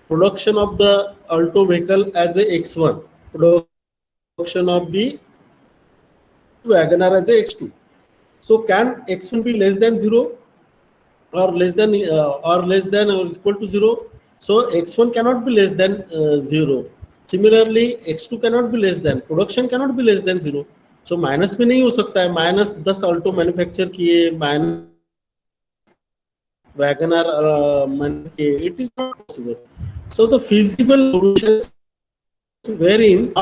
production of the Alto vehicle as a x1, production of the Wagoner as a x2. So can x1 be less than 0 or less than or equal to 0? So x1 cannot be less than 0. Similarly, x2 cannot be less than, production cannot be less than 0. So minus में नहीं हो सकता है, minus 10 Alto manufacture किए, minus Wagner किए, it is not possible. So the feasible solutions wherein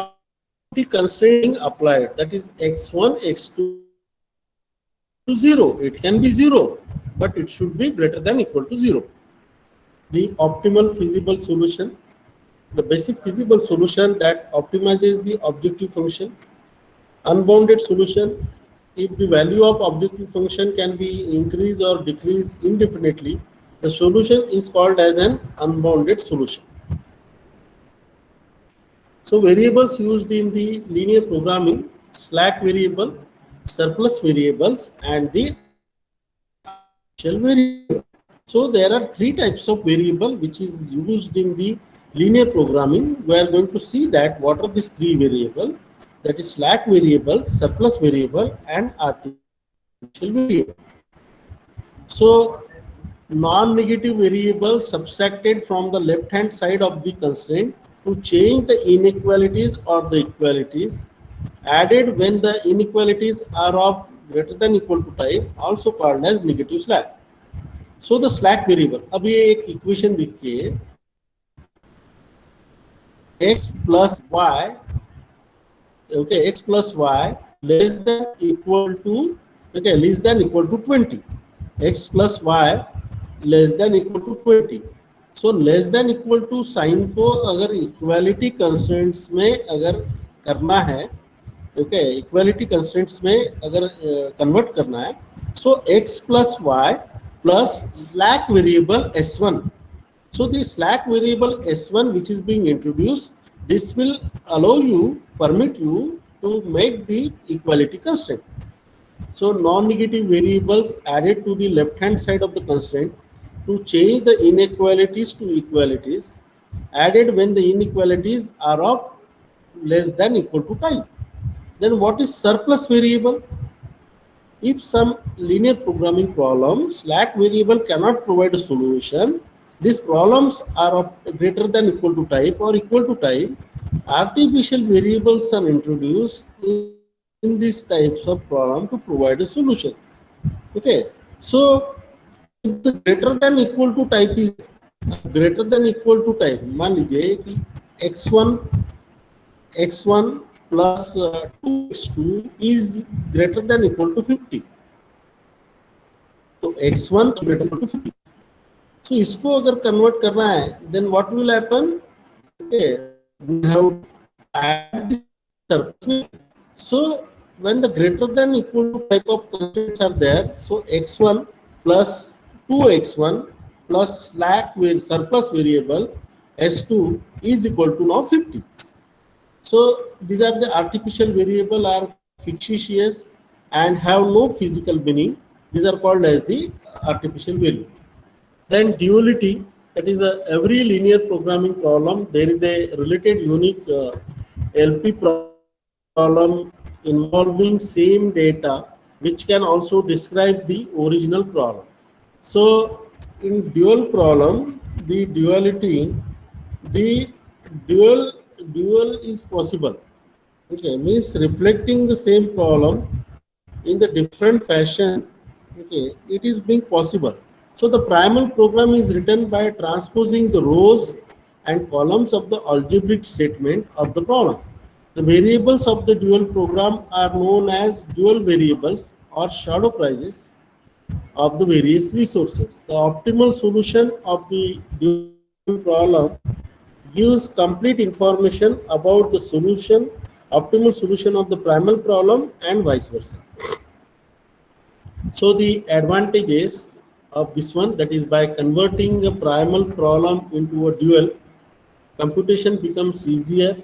the constraint applied, that is x1, x2 to 0. It can be 0, but it should be greater than equal to 0. The optimal feasible solution, the basic feasible solution that optimizes the objective function. Unbounded solution, if the value of objective function can be increased or decreased indefinitely, the solution is called as an unbounded solution. So variables used in the linear programming: slack variable, surplus variables, and the artificial variable. So there are three types of variable which is used in the linear programming. We are going to see that what are these three variables, that is slack variable, surplus variable, and artificial variable. So non-negative variables subtracted from the left hand side of the constraint to change the inequalities or the equalities, added when the inequalities are of greater than equal to type, also called as negative slack. So the slack variable, अब ये एक equation देखिए, x plus y, okay, x plus y less than equal to, okay, less than equal to 20, x plus y less than equal to 20. So less than equal to sign को अगर equality constraints में अगर करना है, okay, equality constraints में अगर convert करना है, सो x plus y plus slack variable s1. So the slack variable s1 which is being introduced, this will allow you, permit you to make the equality constraint. So non-negative variables added to the left hand side of the constraint to change the inequalities to equalities, added when the inequalities are of less than equal to type. Then what is surplus variable? If some linear programming problem, slack variable cannot provide a solution, these problems are of greater than equal to type or equal to type, artificial variables are introduced in these types of problem to provide a solution. Okay, so if the greater than equal to type is greater than equal to type, मान लीजिए कि x1 plus 2x2 is greater than equal to 50. So x1 greater than equal to 50. So इसको अगर convert करना है, then what will happen? Okay, we have to add the surplus. So when the greater than equal to type of constraints are there, so x1 plus 2x1 plus slack surplus variable s2 is equal to now 50. So these are the artificial variable are fictitious and have no physical meaning. These are called as the artificial variable. Then duality, that is every linear programming problem, there is a related unique LP problem involving same data which can also describe the original problem. So in dual problem, the duality, the dual is possible. Okay, means reflecting the same problem in the different fashion. Okay, it is being possible. So the primal program is written by transposing the rows and columns of the algebraic statement of the problem. The variables of the dual program are known as dual variables or shadow prices of the various resources. The optimal solution of the dual problem gives complete information about the solution, optimal solution of the primal problem and vice versa. So the advantages of this one, that is by converting a primal problem into a dual, computation becomes easier.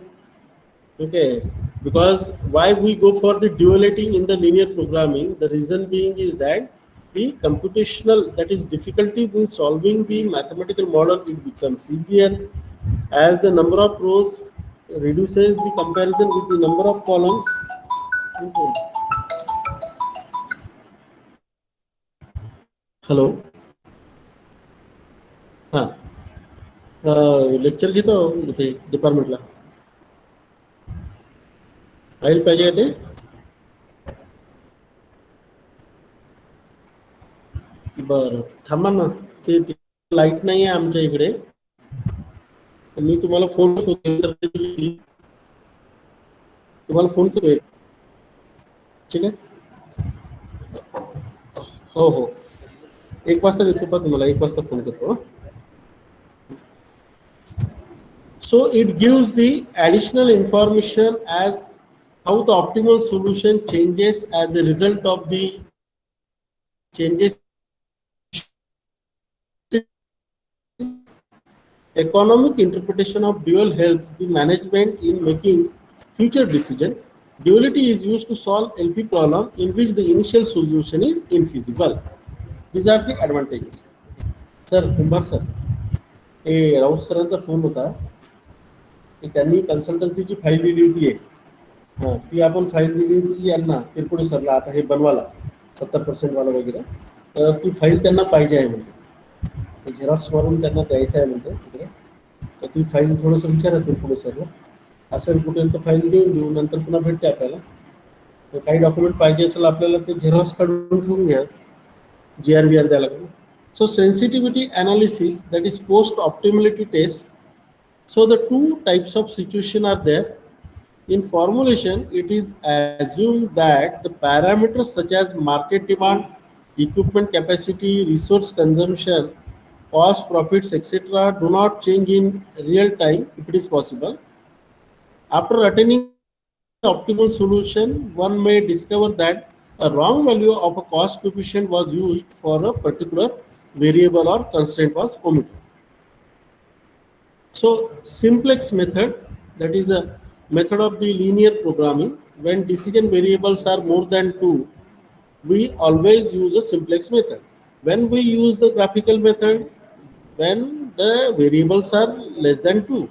Okay, because why we go for the duality in the linear programming? The reason being is that the computational, that is difficulties in solving the mathematical model, it becomes easier as the number of rows reduces the comparison with the number of columns. Okay. Hello, हां, lecture घेतो इथे डिपार्टमेंटला, राहील पाहिजे ते. बरं थांबा ना, ते लाईट नाही आहे आमच्या इकडे, मी तुम्हाला फोन करतो, तुम्हाला फोन करतोय, ठीक आहे. हो हो, 1 वाजता देतो, पण तुम्हाला 1 वाजता फोन करतो. So it gives the additional information as how the optimal solution changes as a result of the changes. Economic interpretation of dual helps the management in making future decision. Duality is used to solve LP problem in which the initial solution is infeasible. These are the advantages. Sir, Kumbhar sir, हे राऊत सरांचा phone होता, त्यांनी कन्सल्टन्सीची file दिली होती एक, हां, ती आपण फाईल दिली होती यांना तिरपुडे सरला, आता हे बनवाला 70% वाला वगैरे, तर ती फाईल त्यांना पाहिजे आहे म्हणते, ते झेरॉक्स मारून त्यांना द्यायचं आहे म्हणते तिकडे, तर ती फाईल थोडंसं विचारा तिरपुडे सरला, असेल कुठेल तर फाईल देऊन देऊ, नंतर पुन्हा भेटते आपल्याला. तर काही डॉक्युमेंट पाहिजे असेल आपल्याला ते झेरॉक्स काढून ठेवून घ्या, GRVR द्यायला लागेल. So sensitivity analysis, that is post optimality test. So the two types of situation are there. In formulation, it is assumed that the parameters such as market demand, equipment capacity, resource consumption, cost, profits, etc. do not change in real time if it is possible. After attaining the optimal solution, one may discover that a wrong value of a cost coefficient was used for a particular variable or constraint was omitted. So simplex method, that is a method of the linear programming. When decision variables are more than 2, we always use a simplex method. When we use the graphical method, when the variables are less than 2,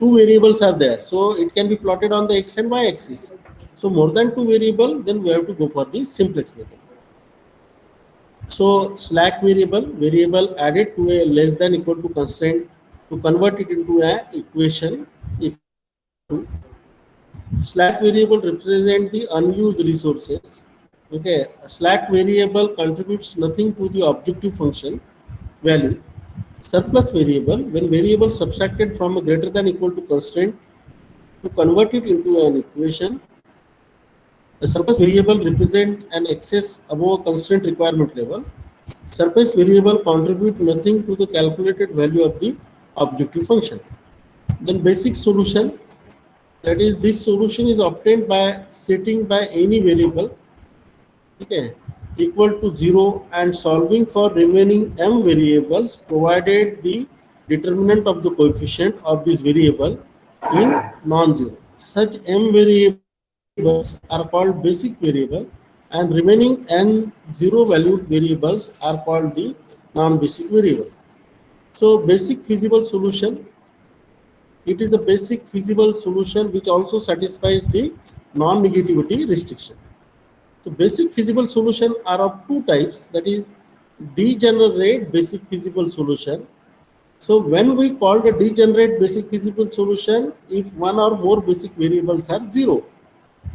two variables are there, so it can be plotted on the x and y axis. So more than 2 variable, then we have to go for the simplex method. So slack variable added to a less than equal to constraint to convert it into an equation. Slack variable represent the unused resources. Okay, a slack variable contributes nothing to the objective function value. Surplus variable, when variable subtracted from a greater than equal to constraint to convert it into an equation. A surplus variable represent an excess above constraint requirement level. Surplus variable contribute nothing to the calculated value of the objective function. Then basic solution, that is this solution is obtained by setting by any variable, okay, equal to 0 and solving for remaining m variables provided the determinant of the coefficient of this variable in non-zero. Such m variables are called basic variable and remaining n zero valued variables are called the non-basic variable. So basic feasible solution, it is a basic feasible solution which also satisfies the non-negativity restriction. So basic feasible solution are of two types, that is degenerate basic feasible solution. So when we call the degenerate basic feasible solution, if one or more basic variables are 0.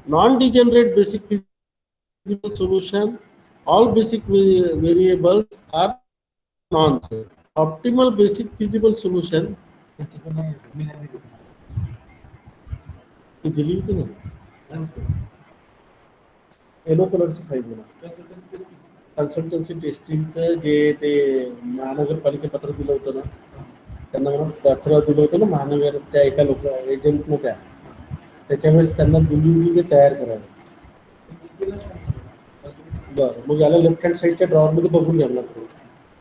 Non-degenerate basic feasible solution, all basic variables are non-zero. Optimal basic feasible solution, yellow कलरची file मला consultancy टेस्टिंगचं जे ते महानगरपालिके पत्र दिलं होतं ना, त्यांना मला पत्र दिलं होतं ना महानगर त्या एका लोक एजंटनं, त्याच्यावेळेस त्यांना दिली होती ते तयार करायला. बरं, मग याला लेफ्ट हँड साईडच्या ड्रॉवरमध्ये बघून घ्या मला थोडं.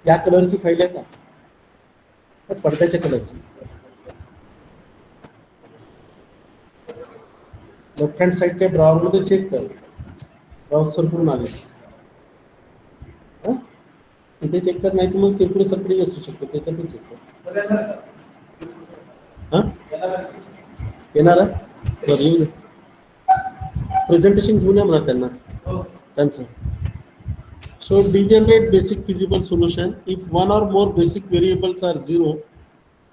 या कलरची फाईल आहे का? पडद्याच्या कलरची. लेफ्ट हँड साईडच्या ड्रॉवर मध्ये चेक कर. ब्राउझर करून आले तिथे चेक कर, नाही तर मग तिकडे सगळी असू शकते त्याच्यातून चेक कर. हा येणार आहे बरं, येऊ दे. प्रेझेंटेशन घेऊन या म्हणा त्यांना त्यांचं. So degenerate basic feasible solution if one or more basic variables are zero.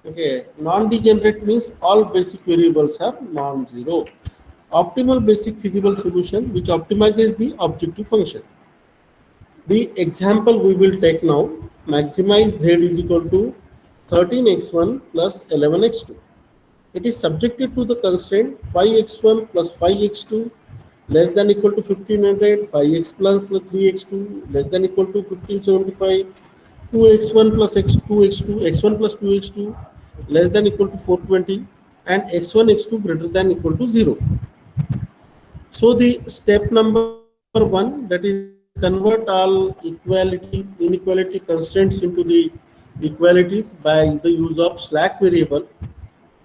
Okay, non-degenerate means all basic variables are non-zero. Optimal basic feasible solution which optimizes the objective function. The example we will take now, maximize z is equal to 13x1 plus 11x2. It is subjected to the constraint 5x1 plus 5x2 less than equal to 1500, 5x plus 3x2 less than equal to 1575, 2x1 plus x2, x1 plus 2x2 less than equal to 420, and x1, x2 greater than equal to 0. So the step number 1, that is convert all inequality constraints into the equalities by the use of slack variable.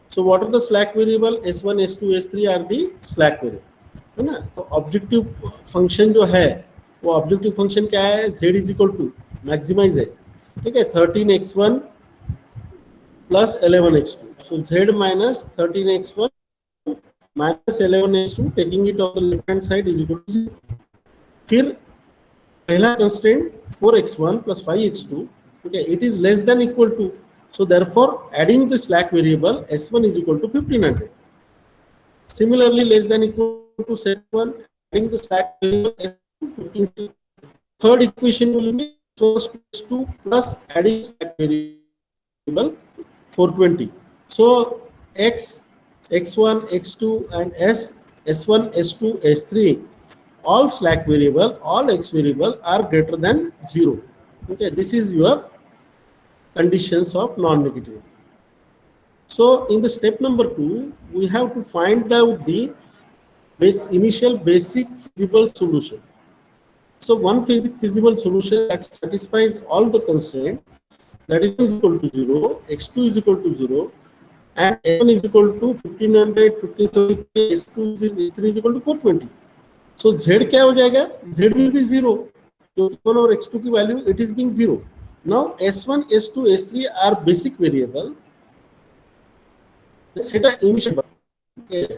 So what are the slack variable? S1, S2, S3 are the slack variable. है ना. तो objective function जो है वो objective function क्या है? z is equal to maximize है, ठीक है, 13x1 plus 11x2. So z minus 13x1 minus 11x2 taking it on the left hand side is equal to 0. फिर पहला कंस्ट्रेंट 4x1 प्लस 5x2, ठीक है, it is less than equal to, so therefore adding the slack variable s1 is equal to 1500. Similarly, less than equal to set1, adding the slack variable s2 1500. Third equation will be s2 plus adding slack variable 420. So x, x1, x2 and s1, s2, s3, all slack variable, all x variable are greater than 0. Okay, this is your conditions of non-negativity. So in the step number 2, we have to find out the initial basic feasible solution. So one feasible solution that satisfies all the constraints, that is equal to 0, x2 is equal to 0, and s1 is equal to 1500, 1570, s3 is equal to 420. So z क्या हो जाएगा? Z will be 0. तो s1 और x2 की value it is being 0. Now S1, S2, S3 are basic variable. Set a initial, okay.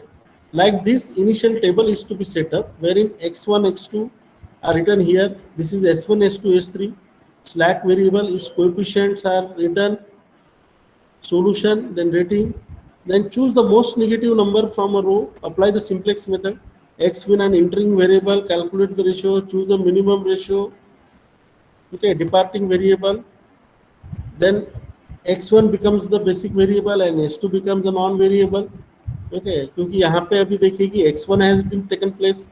Like this initial table is to be set up, wherein x1, x2 are written here. This is S1, S2, S3. Slack variable is coefficients are written, solution, then rating. Then choose the most negative number from a row. Apply the simplex method. X win an entering variable. Calculate the ratio. Choose a minimum ratio. Okay, departing variable. Then x1 becomes the basic variable and s2 becomes the non-variable. Okay, क्योंकि यहाँ पे अभी देखिए कि x1 has been taken place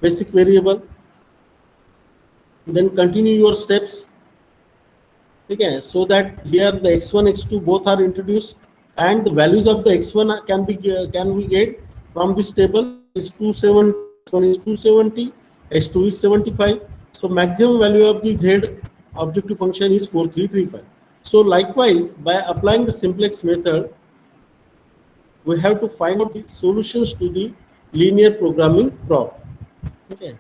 basic variable. Then continue your steps. Okay, so that here the x1, x2 both are introduced, and the values of the x1 can we get from this table is 270, x1 is 270, x2 is 75. So maximum value of the z objective function is 4335. So likewise, by applying the simplex method, we have to find out the solutions to the linear programming problem. Okay.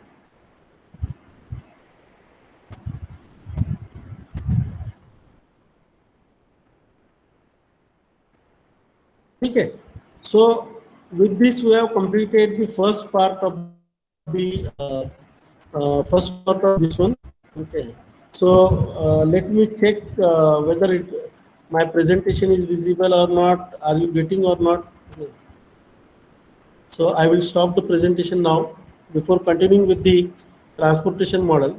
Okay. So with this, we have completed the first part of the this one. Okay. So let me check whether my presentation is visible or not. Are you getting or not? Okay. So I will stop the presentation now before continuing with the transportation model.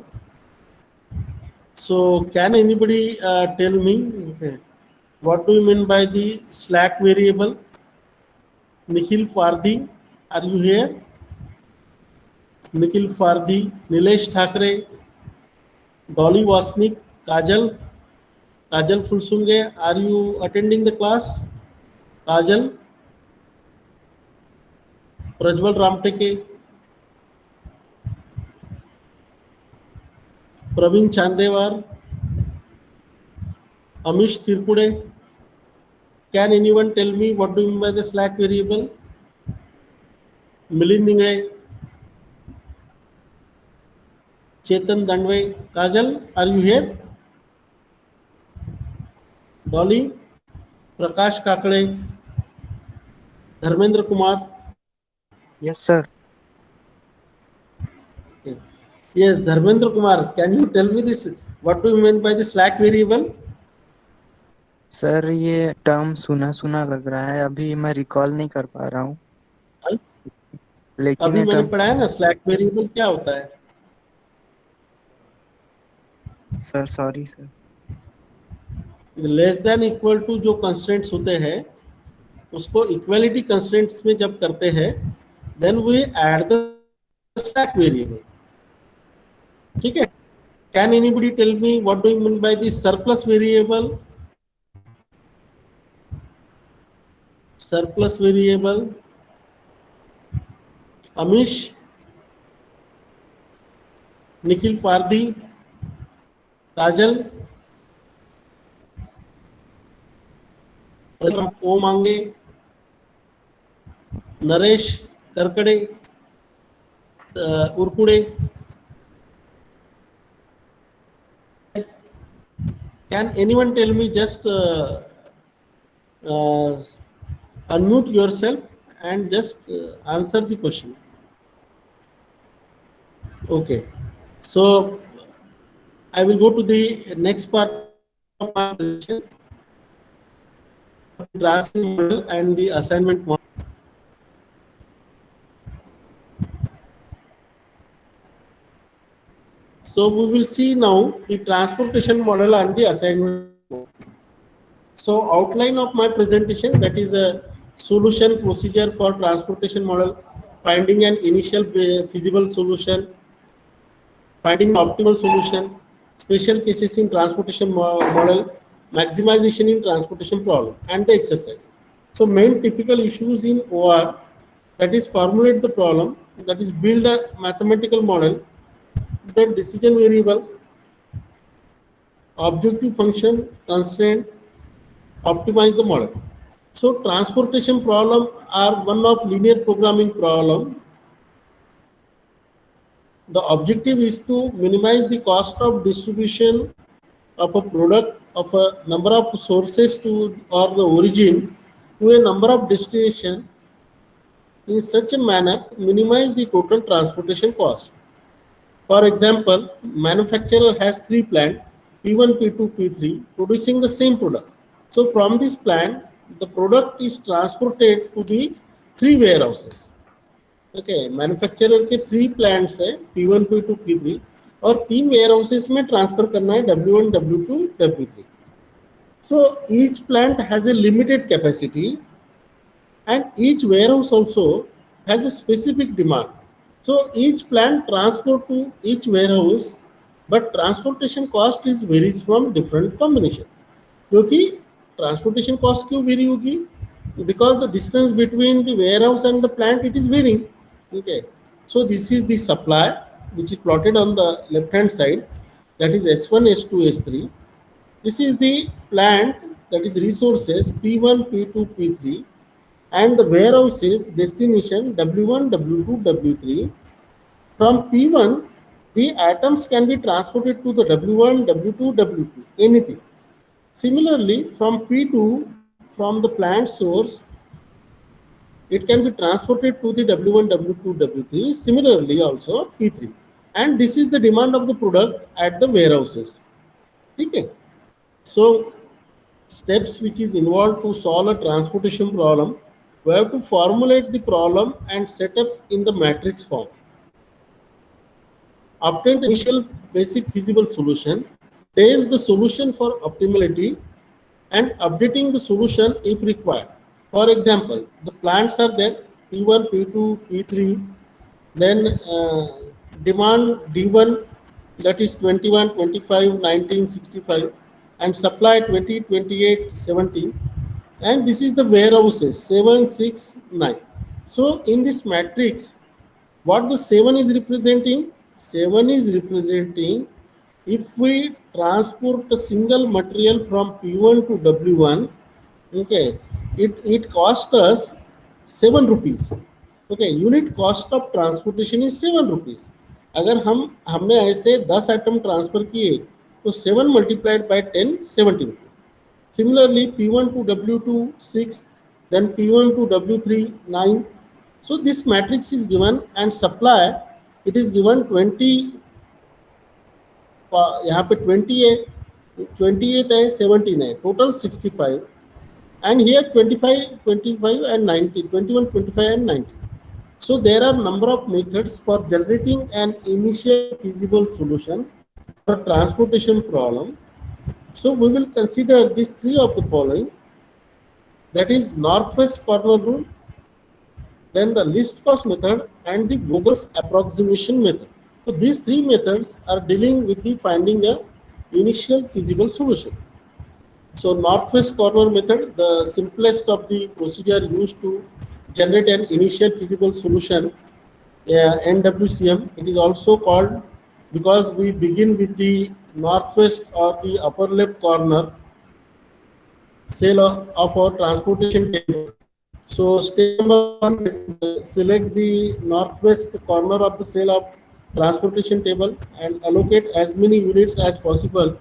So can anybody tell me, okay, what do you mean by the slack variable? Nikhil Fardi, are you here? Nikhil Fardi, Nilesh Thakre, Dolly Wasnik, Kajal Fulsunge, are you attending the class? Kajal, Prajwal Ramteke, Praveen Chandewar, Amish Tirpude, can anyone tell me what do you mean by the slack variable? Milind Dingre, Chetan Dandwe, Kajal, are you here? Dolly, Prakash Kakade, Dharmendra Kumar. Yes, sir. Yes, Dharmendra Kumar, can you tell me this? What do you mean by the slack variable? Sir ये term सुना सुना लग रहा है, अभी मैं recall नहीं कर पा रहा हूँ, लेकिन अभी ये मैंने टर्म पढ़ा है ना, स्लैक वेरिएबल क्या होता है? Sir sorry sir. Less than equal to जो कंस्ट्रेंट्स होते हैं उसको इक्वालिटी कंस्ट्रेंट्स में जब करते हैं then we add the slack variable. ठीक है. Can anybody tell me what do you mean by the surplus variable? Surplus variable. Amish, Nikhil Pardi, Kajal, ओ Mange, Naresh करकड़े, उरकुड़े. Can anyone tell me, just unmute yourself and just answer the question. Okay, so I will go to the next part of my presentation, transfer model and the assignment model. So we will see now the transportation model and the assignment model. So outline of my presentation, that is a solution procedure for transportation model, finding an initial feasible solution, finding optimal solution, special cases in transportation model, maximization in transportation problem, and the exercise. So main typical issues in OR, that is formulate the problem, that is build a mathematical model, then decision variable, objective function, constraint, optimize the model. So transportation problem are one of linear programming problem. The objective is to minimize the cost of distribution of a product of a number of sources to or the origin to a number of destination in such a manner minimize the total transportation cost. For example, manufacturer has 3 plants, P1, P2, P3, producing the same product. So from this plant, the product is transported to the 3 warehouses. Okay, manufacturer के 3 plants है, P1, P2, P3, और 3 warehouses में transfer करना है W1, W2, W3. So each plant has a limited capacity, and each warehouse also has a specific demand. So each plant transport to each warehouse, but transportation cost is varies from different combination. क्योंकि transportation cost क्यों vary होगी? Because the distance between the warehouse and the plant, it is varying. Okay, so this is the supply which is plotted on the left hand side, that is S1, S2, S3. This is the plant, that is resources P1, P2, P3, and the warehouses destination W1, W2, W3. From P1, the items can be transported to the W1, W2, W2, anything. Similarly, from P2, from the plant source, it can be transported to the W1, W2, W3. Similarly, also P3. And this is the demand of the product at the warehouses. Okay. So, steps which is involved to solve a transportation problem, we have to formulate the problem and set up in the matrix form. Obtain the initial basic feasible solution, test the solution for optimality, and updating the solution if required. For example, the plants are there, P1, P2, P3, then demand D1, that is 21, 25, 19, 65, and supply 20, 28, 17. And this is the warehouses 7, 6, 9. So in this matrix, what the 7 is representing? 7 is representing if we transport a single material from P1 to W1, okay, it cost us 7 rupees. Okay, unit cost of transportation is 7 rupees. अगर हमने ऐसे 10 item transfer किए तो 7 multiplied by 10 70 rupees. Similarly, P1 to W2 6, then P1 to W3 9. So this matrix is given and supply it is given 20. यहाँ पे 20 है, 28 है, 17 है, total 65, and here 25, 25 and 90, 21, 25 and 90. So there are number of methods for generating an initial feasible solution for transportation problem. So we will consider these three of the following, that is northwest corner rule, then the least cost method and the Vogel's approximation method. So these three methods are dealing with the finding a initial feasible solution. So northwest corner method, the simplest of the procedure used to generate an initial feasible solution, NWCM. It is also called because we begin with the northwest or the upper left corner cell of our transportation table. So step number 1 is select the northwest corner of the cell of transportation table and allocate as many units as possible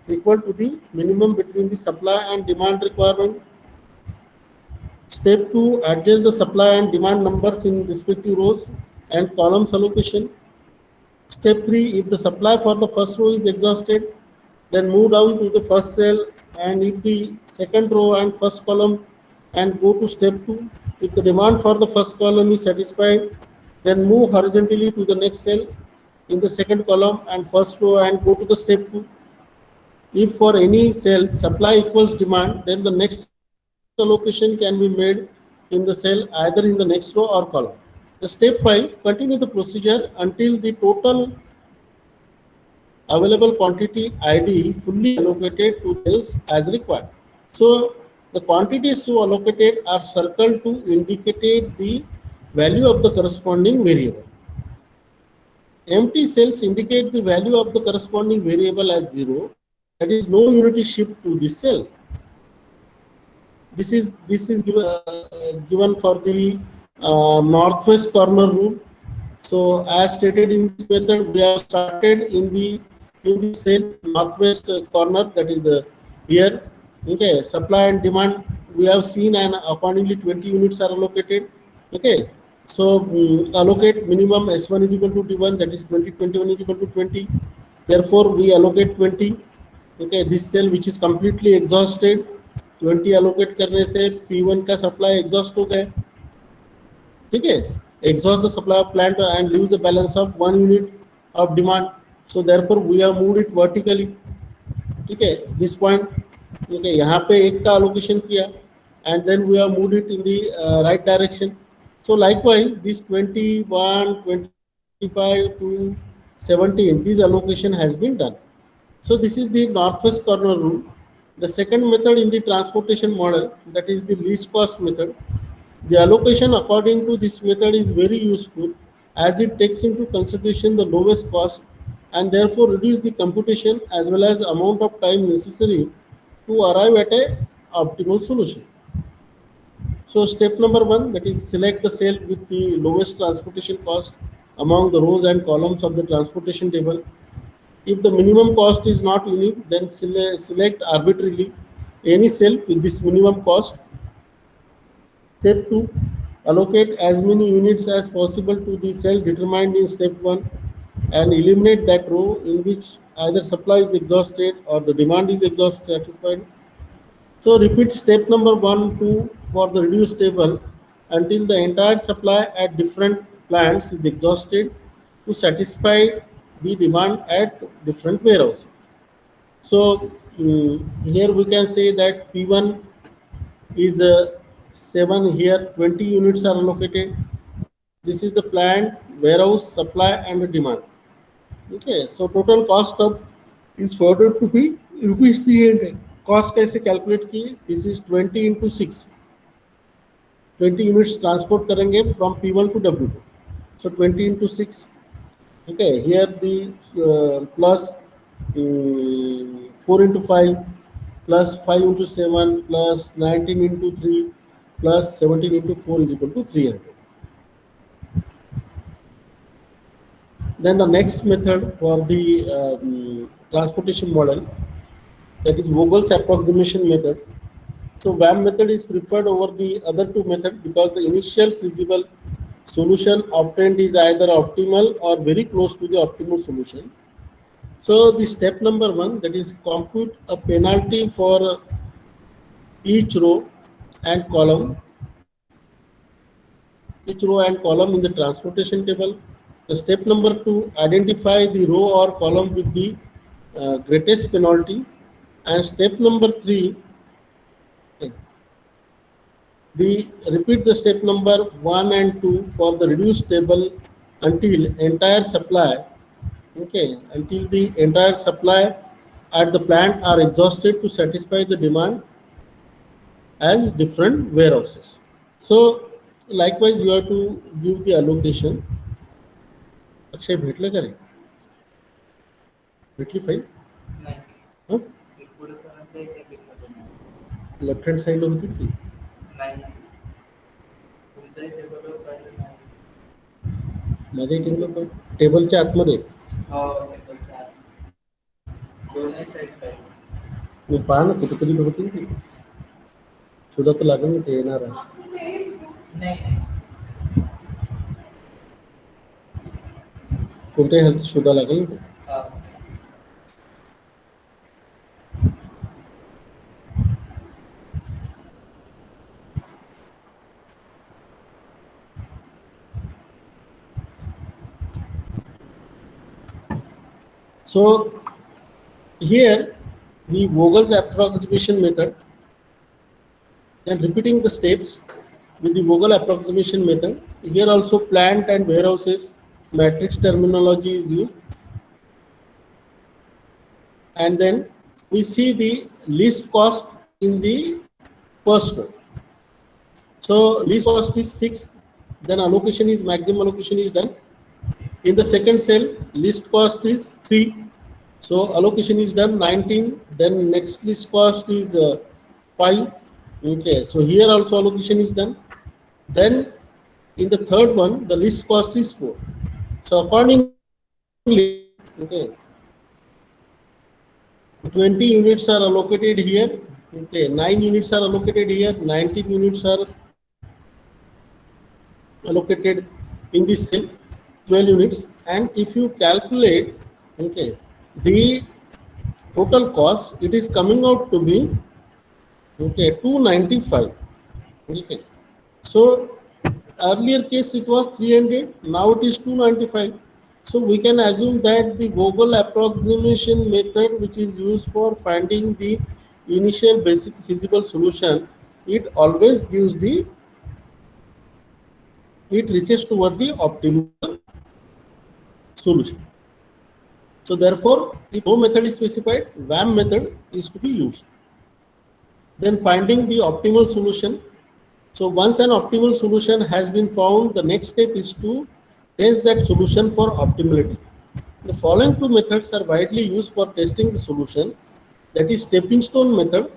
equal to the minimum between the supply and demand requirement. Step 2, adjust the supply and demand numbers in respective rows and columns allocation. Step 3, if the supply for the first row is exhausted, then move down to the first cell, and if the second row and first column, and go to step 2. If the demand for the first column is satisfied, then move horizontally to the next cell in the second column and first row and go to the step 2. If for any cell supply equals demand, then the next allocation can be made in the cell either in the next row or column. The step 5, continue the procedure until the total available quantity ID fully allocated to cells as required. So the quantities so allocated are circled to indicate the value of the corresponding variable. Empty cells indicate the value of the corresponding variable as 0. That is, no unit is shipped to this cell. This is given for the northwest corner rule. So as stated in this method, we have started in the cell northwest corner, that is here. Okay, supply and demand we have seen, and accordingly 20 units are allocated. Okay, so allocate minimum S1 is equal to T1, that is 20, 21 is equal to 20. Therefore, we allocate 20. Okay, this cell which is completely exhausted, 20 allocate करने से P1 का supply exhaust हो गया. ठीक है, exhaust the supply of plant and leaves a balance of 1 unit of demand. So therefore we have moved it vertically. ठीक है, this point. Okay, यहाँ पे एक का allocation किया and then we have moved it in the right direction. So likewise, this 21, 25 to 17, this allocation has been done. So this is the northwest corner rule. The second method in the transportation model, that is the least cost method. The allocation according to this method is very useful as it takes into consideration the lowest cost and therefore reduce the computation as well as amount of time necessary to arrive at a optimal solution. So step number 1, that is select the cell with the lowest transportation cost among the rows and columns of the transportation table. If the minimum cost is not unique, then select arbitrarily any cell with this minimum cost. Step 2, allocate as many units as possible to the cell determined in step 1 and eliminate that row in which either supply is exhausted or the demand is satisfied. So repeat step number 1, 2 for the reduced table until the entire supply at different plants is exhausted to satisfy the demand at different warehouses. So here we can say that P1 is 7, here 20 units are allocated. This is the plant, warehouse, supply and the demand. Okay, so total cost of is further to be rupees 300. Cost कैसे calculate की? This is 20 into 6. 20 units transport करेंगे from P1 to W2. So 20 into 6. Okay, here the plus 4 into 5 plus 5 into 7 plus 19 into 3 plus 17 into 4 is equal to 300. Then the next method for the transportation model, that is Vogel's approximation method. So VAM method is preferred over the other two methods because the initial feasible solution obtained is either optimal or very close to the optimal solution. So the step number 1, that is compute a penalty for each row and column in the transportation table. The step number 2, identify the row or column with the greatest penalty. And step number 3, repeat the step number 1 and 2 for the reduced table until entire supply, until the entire supply at the plant are exhausted to satisfy the demand as different warehouses. So likewise you have to give the allocation. Akshay भेटलं का रे? भेटली file? Left hand साईडला होती ती? माझ्या table टेबलच्या आतमध्ये मी पहा ना कुठेतरी होती ती. शोधा तर लागेल ना, ते येणार आहे. कोणत्याही हालतीत शोधा लागेल ना. So here the Vogel's approximation method, and repeating the steps with the Vogel approximation method. Here also plant and warehouses matrix terminology is used, and then we see the least cost in the first row. So least cost is 6, then allocation is maximum allocation is done. In the second cell, least cost is 3, so allocation is done 19. Then next least cost is 5. Okay, so here also allocation is done. Then in the third one, the least cost is 4. So accordingly, okay, 20 units are allocated here. Okay, 9 units are allocated here. 19 units are allocated in this cell. 12 units, and if you calculate, okay, the total cost, it is coming out to be, okay, 295. Okay, so earlier case it was 300, now it is 295. So we can assume that the Vogel approximation method, which is used for finding the initial basic feasible solution, it always gives the, it reaches toward the optimal solution. So therefore, if no method is specified, VAM method is to be used. Then finding the optimal solution. So once an optimal solution has been found, the next step is to test that solution for optimality. The following two methods are widely used for testing the solution, that is stepping stone method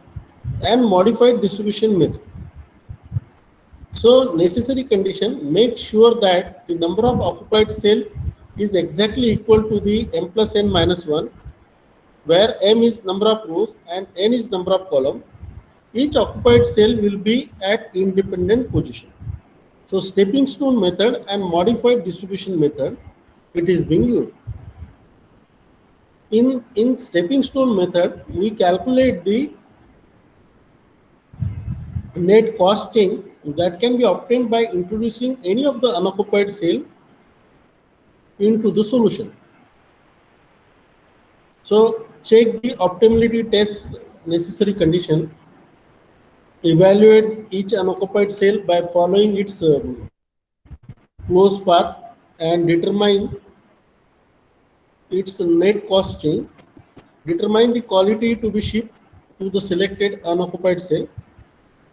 and modified distribution method. So necessary condition, make sure that the number of occupied cell is exactly equal to the m plus n minus 1, where m is number of rows and n is number of columns. Each occupied cell will be at independent position. So stepping stone method and modified distribution method, it is being used. In stepping stone method, we calculate the net costing that can be obtained by introducing any of the unoccupied cell into the solution. So check the optimality test necessary condition, evaluate each unoccupied cell by following its closed path and determine its net costing, determine the quality to be shipped to the selected unoccupied cell,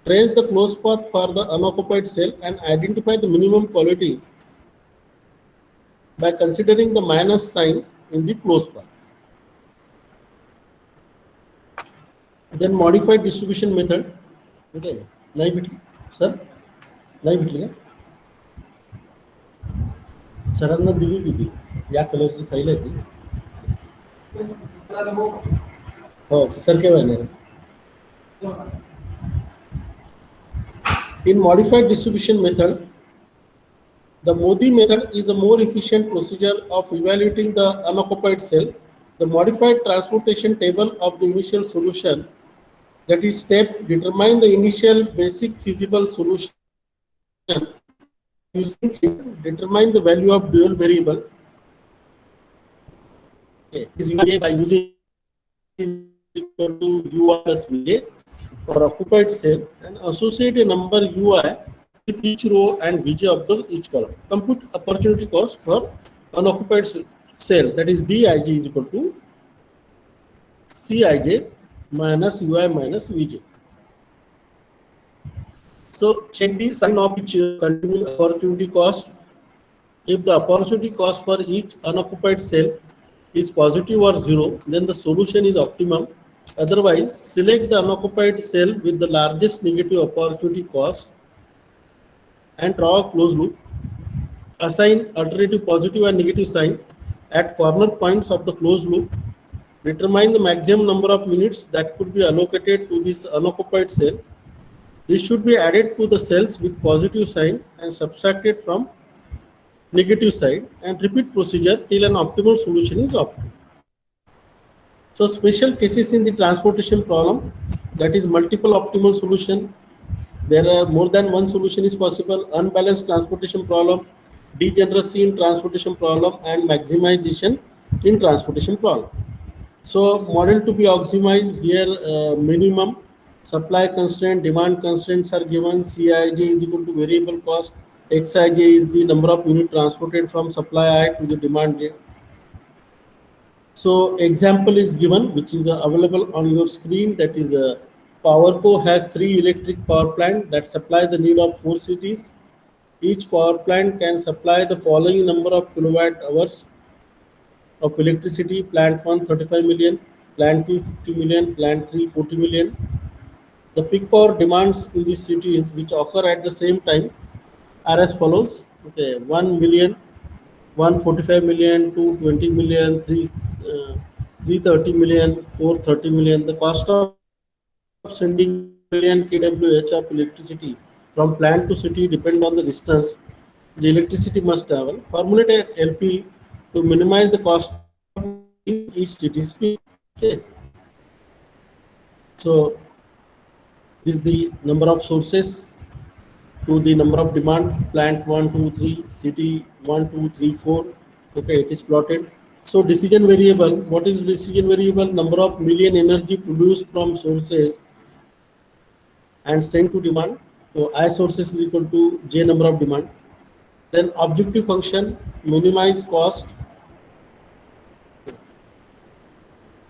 trace the closed path for the unoccupied cell and identify the minimum quality by considering the minus sign in the closed path. Then modified distribution method. Okay. नाही भेटली sir, नाही भेटली का सरांना दिली होती ती या कलरची फाईल आहे ती हो सर केव्हा येणार in modified distribution method the Modi method is a more efficient procedure of evaluating the unoccupied cell. The modified transportation table of the initial solution, that is step, determine the initial basic feasible solution using it, determine the value of dual variable. Okay. Is UJ by using is equal to UI plus VJ for occupied cell and associate a number UI with each row and VJ of the each column. Compute opportunity cost for unoccupied cell, that is Dij is equal to Cij minus UI minus Vj. So check the sign of each continuous opportunity cost. If the opportunity cost for each unoccupied cell is positive or zero, then the solution is optimum. Otherwise, select the unoccupied cell with the largest negative opportunity cost and draw a closed loop. Assign alternative positive and negative sign at corner points of the closed loop. Determine the maximum number of units that could be allocated to this unoccupied cell. This should be added to the cells with positive sign and subtracted from negative side, and repeat procedure till an optimal solution is obtained. So special cases in the transportation problem, that is multiple optimal solution. There are more than one solution is possible. Unbalanced transportation problem, degeneracy in transportation problem, and maximization in transportation problem. So model to be optimized here, minimum supply constraint, demand constraints are given. Cij is equal to variable cost. Xij is the number of unit transported from supply I to the demand J. So example is given, which is available on your screen. That is PowerCo has 3 electric power plant that supply the need of 4 cities. Each power plant can supply the following number of kilowatt hours of electricity: plant 1 35 million, plant 2 50 million, plant 3 40 million. The peak power demands in these cities which occur at the same time are as follows. Okay, 1 million, 145 million, 220 million, 330 million, 430 million. The cost of sending million kWh of electricity from plant to city depend on the distance the electricity must travel. Formulate an LP to minimize the cost in each city speed. Okay. So this is the number of sources to the number of demand, plant 1 2 3, city 1 2 3 4. Okay, it is plotted. So decision variable, what is decision variable? Number of million energy produced from sources and sent to demand. So I sources is equal to J number of demand. Then objective function, minimize cost.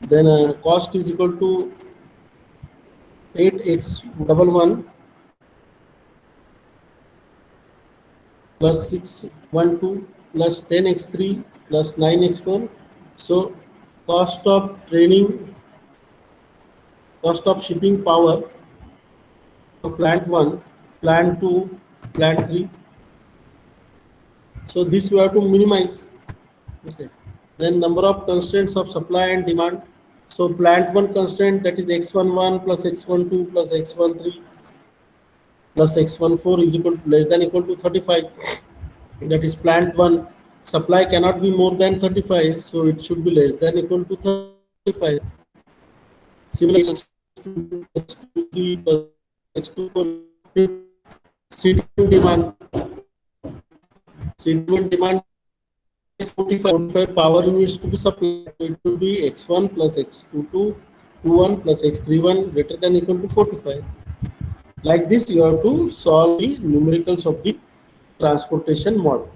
Then cost is equal to 8x11 plus 612 plus 10x3 plus 9x4. So cost of training, cost of shipping power of plant 1, plant 2, plant 3. So this we have to minimize. Okay. Then number of constraints of supply and demand. So plant 1 constraint, that is x11 plus x12 plus x13 plus x14 is equal to less than equal to 35. That is plant 1 supply cannot be more than 35, so it should be less than equal to 35. Similarly, x2 plus x24 city demand. City demand is 45 power units to be supplied. It will be x1 plus x22 21 plus x31 greater than equal to 45. Like this, you have to solve the numericals of the transportation model.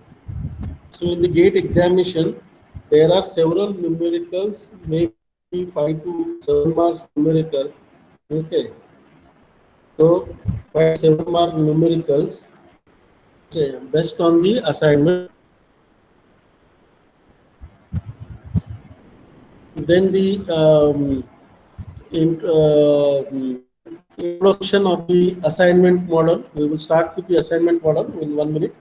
So in the GATE examination, there are several numericals, maybe 5 to 7 marks numerical. Okay. So 5 to 7 mark numericals, okay, based on the assignment. Then the introduction of the assignment model. We will start with the assignment model in 1 minute.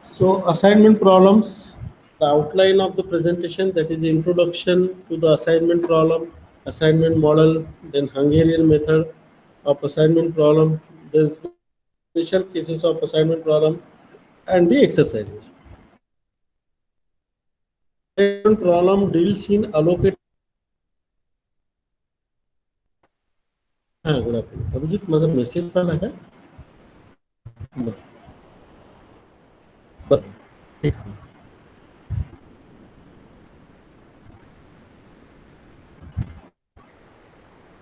So assignment problems, the outline of the presentation, that is introduction to the assignment problem, assignment model, then Hungarian method of assignment problem, there's special cases of assignment problem, and the exercises. Assignment problem deals in allocate. हाँ, good afternoon. Abhijit, माझा message पाहिला का? बरं. बरं. ठीक.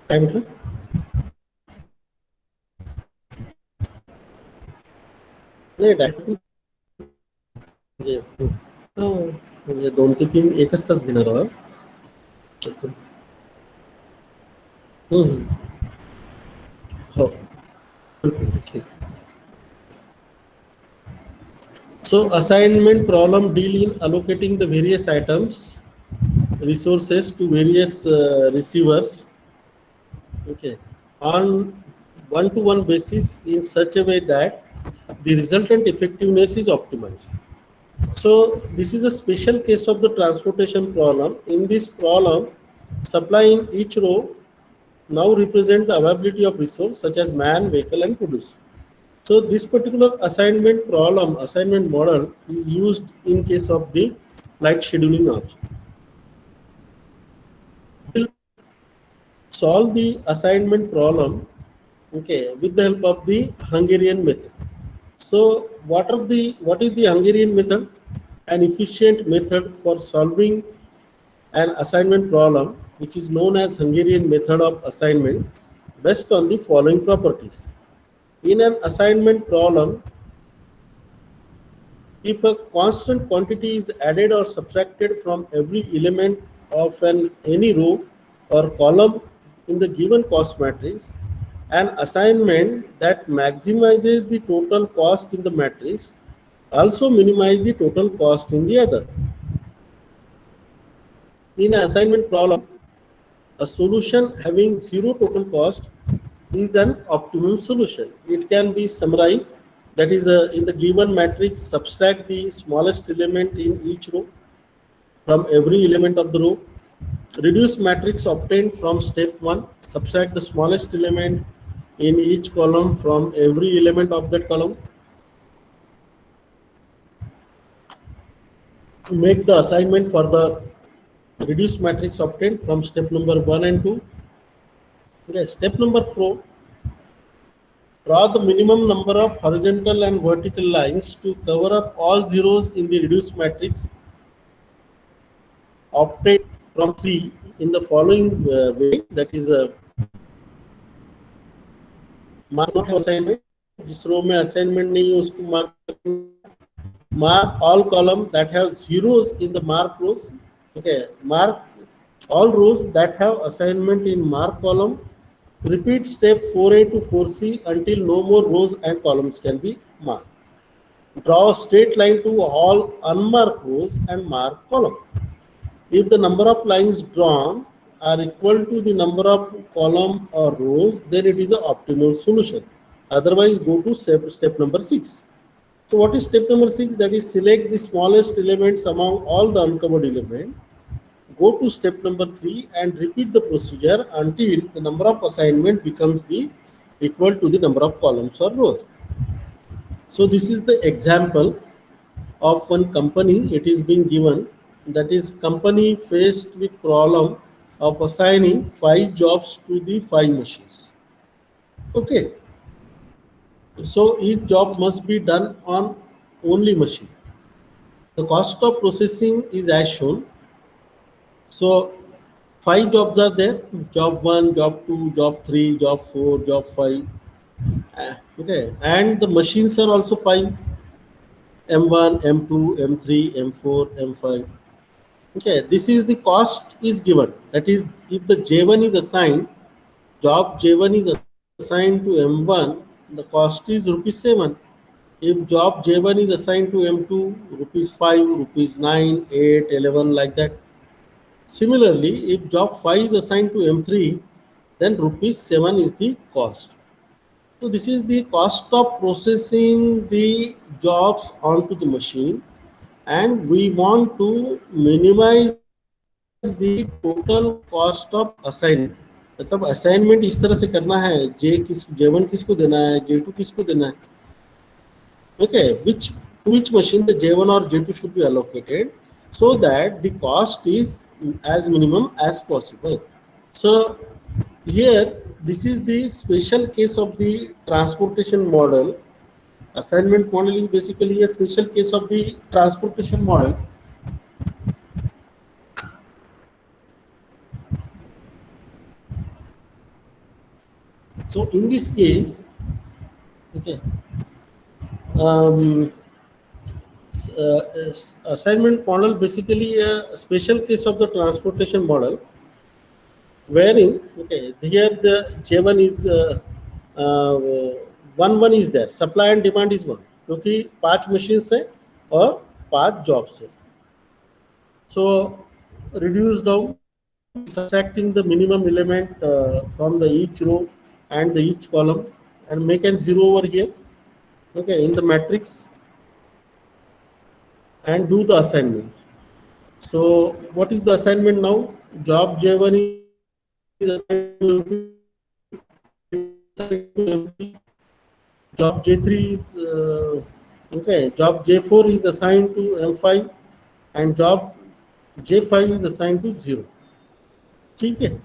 काय म्हटलं? नाही, डायरेक्ट म्हणजे 2 ते 3 एकच तास घेणार आहोत. हो. ठीक. So assignment problem deal in allocating the various items, resources to various receivers, okay, on one-to-one basis in such a way that the resultant effectiveness is optimized. So this is a special case of the transportation problem. In this problem, supply in each row now represent the availability of resource such as man, vehicle, and producer. So this particular assignment problem, assignment model is used in case of the flight scheduling also. We'll solve the assignment problem, okay, with the help of the Hungarian method. So what is the Hungarian method? An efficient method for solving an assignment problem, which is known as Hungarian method of assignment, based on the following properties. In an assignment problem, if a constant quantity is added or subtracted from every element of any row or column in the given cost matrix, an assignment that maximizes the total cost in the matrix also minimizes the total cost in the other. In an assignment problem, a solution having zero total cost is an optimum solution. It can be summarized, that is in the given matrix, subtract the smallest element in each row from every element of the row. Reduce matrix obtained from step 1, subtract the smallest element in each column from every element of that column. Make the assignment for the reduced matrix obtained from step number 1 and 2. Okay, step number 4. Draw the minimum number of horizontal and vertical lines to cover up all zeros in the reduced matrix obtained from 3 in the following way, that is mark not assignment. जिस रो में assignment नहीं है उसको mark all column that have zeros in the mark rows. Okay, mark all rows that have assignment in mark column. Repeat step 4A to 4C until no more rows and columns can be marked. draw a straight line to all unmarked rows and marked column. If the number of lines drawn are equal to the number of column or rows, then it is an optimal solution. Otherwise, go to step number 6. So what is step number 6? That is select the smallest elements among all the uncovered elements. Go to step number 3 and repeat the procedure until the number of assignment becomes the equal to the number of columns or rows. So this is the example of one company. It is being given, that is company faced with problem of assigning 5 jobs to the 5 machines. Okay, so each job must be done on only machine. The cost of processing is as shown. So 5 jobs are there: job 1, job 2, job 3, job 4, job 5. Okay, and the machines are also 5: M1, M2, M3, M4, M5. Okay, this is the cost is given. That is, if the J1 is assigned, job J1 is assigned to M1, the cost is ₹7. If job J1 is assigned to M2, ₹5, ₹9, 8, 11, like that. Similarly, if job 5 is assigned to M3, then ₹7 is the cost. So this is the cost of processing the jobs onto the machine, and we want to minimize the total cost of assignment. मतलब assignment इस तरह से करना है, J1 किसको देना है, J2 किसको देना है. Okay, which machine the J1 or J2 should be allocated, so that the cost is as minimum as possible. So here, this is the special case of the transportation model. Assignment model is basically a special case of the transportation model. So in this case, okay, assignment model basically a special case of the transportation model, wherein, okay, here the J1 is 1 is there, supply and demand is 1, क्योंकि 5 machines है और 5 jobs है. So reduce down, subtracting the minimum element from the each row and the each column, and make an 0 over here, okay, in the matrix, and do the assignment. So what is the assignment now? Job J1 is assigned to MP. Job J3 is okay. Job J4 is assigned to M5, and job J5 is assigned to 0. Okay.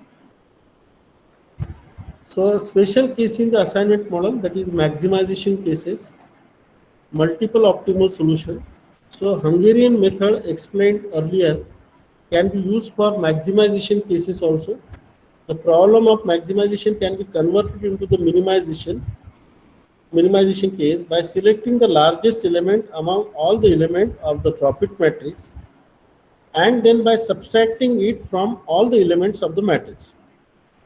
So special case in the assignment model, that is maximization cases, multiple optimal solution. So Hungarian method explained earlier can be used for maximization cases also. The problem of maximization can be converted into the minimization case by selecting the largest element among all the elements of the profit matrix, and then by subtracting it from all the elements of the matrix.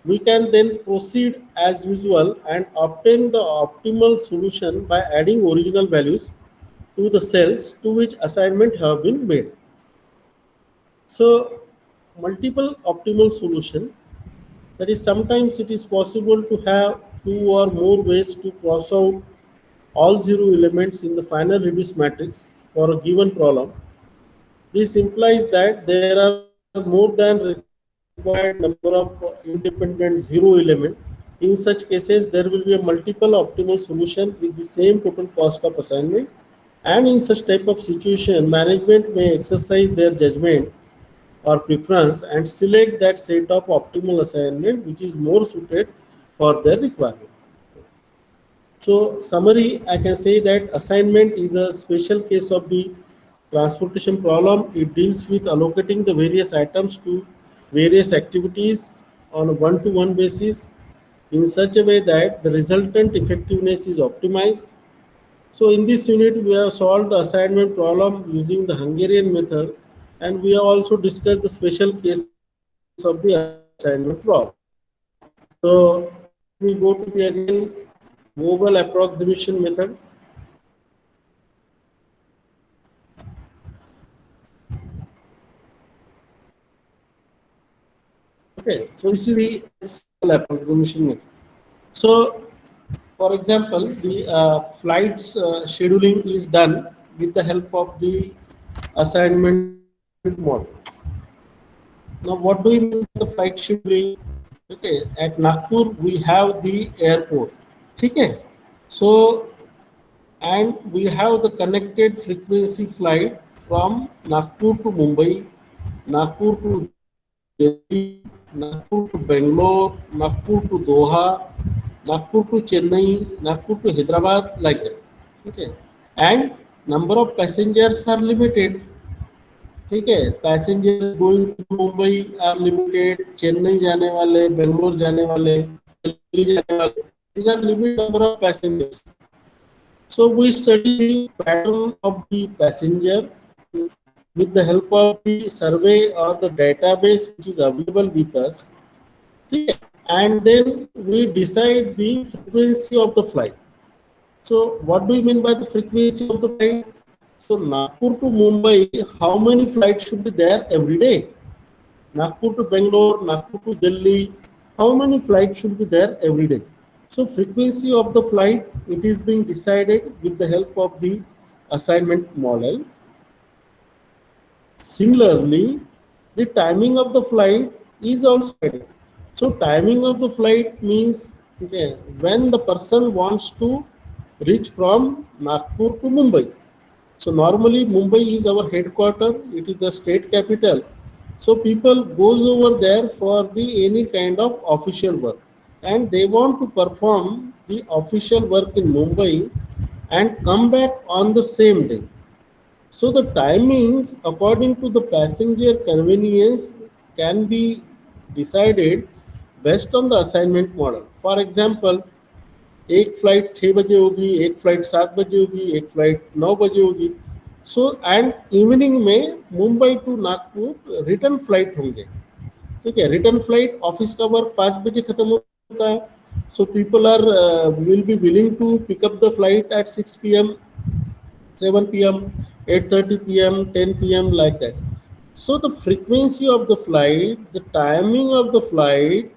We can then proceed as usual and obtain the optimal solution by adding original values to the cells to which assignment have been made. So multiple optimal solution, that is, sometimes it is possible to have 2 or more ways to cross out all 0 elements in the final reduced matrix for a given problem. This implies that there are more than required number of independent 0 elements. In such cases, there will be a multiple optimal solution with the same total cost of assignment, and in such type of situation, management may exercise their judgment or preference and select that set of optimal assignment which is more suited for their requirement. So summary, I can say that assignment is a special case of the transportation problem. It deals with allocating the various items to various activities on a one-to-one basis in such a way that the resultant effectiveness is optimized. So in this unit, we have solved the assignment problem using the Hungarian method, and we have also discussed the special case of the assignment problem. So we go to the again Vogel approximation method. Okay, so this is the simple approximation method. So, for example, the flights scheduling is done with the help of the assignment model. Now, what do you mean by the flight scheduling? Okay, at Nagpur we have the airport. Okay, so and we have the connected frequency flight from Nagpur to Mumbai, Nagpur to Delhi, Nagpur to Bangalore, Nagpur to Doha, Nagpur to Chennai, Nagpur to Hyderabad, like that. Okay, and number of passengers are limited. Okay, passengers going to Mumbai are limited. Chennai जाने वाले, Bangalore जाने वाले, Delhi जाने वाले. These are limited number of passengers. So we study the pattern of the passenger with the help of the survey or the database which is available with us. Okay. And then we decide the frequency of the flight. So what do you mean by the frequency of the flight? So Nagpur to Mumbai, how many flights should be there every day? Nagpur to Bangalore, Nagpur to Delhi, how many flights should be there every day? So frequency of the flight, it is being decided with the help of the assignment model. Similarly, the timing of the flight is also decided. So timing of the flight means, okay, when the person wants to reach from Nagpur to Mumbai. So normally Mumbai is our headquarter, it is the state capital. So people goes over there for the any kind of official work, and they want to perform the official work in Mumbai and come back on the same day. So the timings according to the passenger convenience can be decided based on the assignment model. For example, एक flight 6 बजे होगी, एक flight 7 बजे होगी, एक flight 9 बजे होगी. सो and evening में Mumbai to Nagpur return flight होंगे. ठीक है, रिटर्न फ्लाइट ऑफिस का वर्क 5 बजे खत्म होता है. So people are will be willing to pick up the flight at 6 PM, 7 PM, 8:30 PM, 10 PM, like that. So the frequency of the flight, the timing of the flight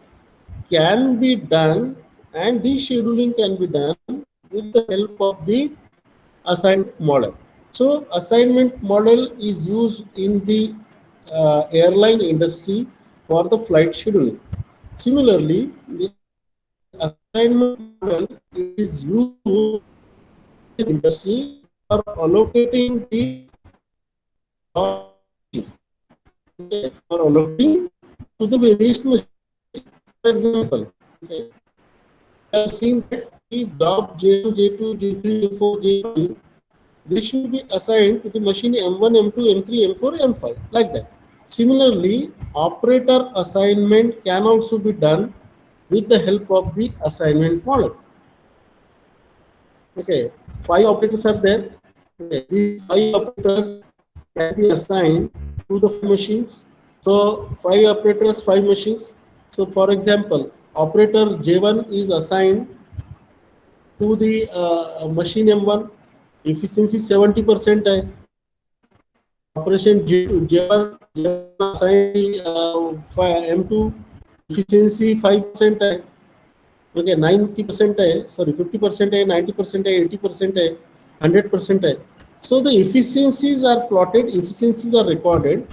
can be done, and the scheduling can be done with the help of the assignment model. So assignment model is used in the airline industry for the flight scheduling. Similarly, the assignment model is used in the industry for allocating the for allocating to the various machines. For example, okay, I have seen that the job J1, J2, J3, J4, J5, they should be assigned to the machine M1, M2, M3, M4, M5, like that. Similarly, operator assignment can also be done with the help of the assignment model. Okay, 5 operators are there. Okay, these 5 operators can be assigned to the 5 machines. So 5 operators, 5 machines. So for example, operator J1 is assigned to the machine M1, efficiency 70% है. Operation J1 assigned M2, efficiency 5% है. Okay, 90% है, sorry 50% है, 90% है, 80% है, 100% है. So the efficiencies are plotted, efficiencies are recorded.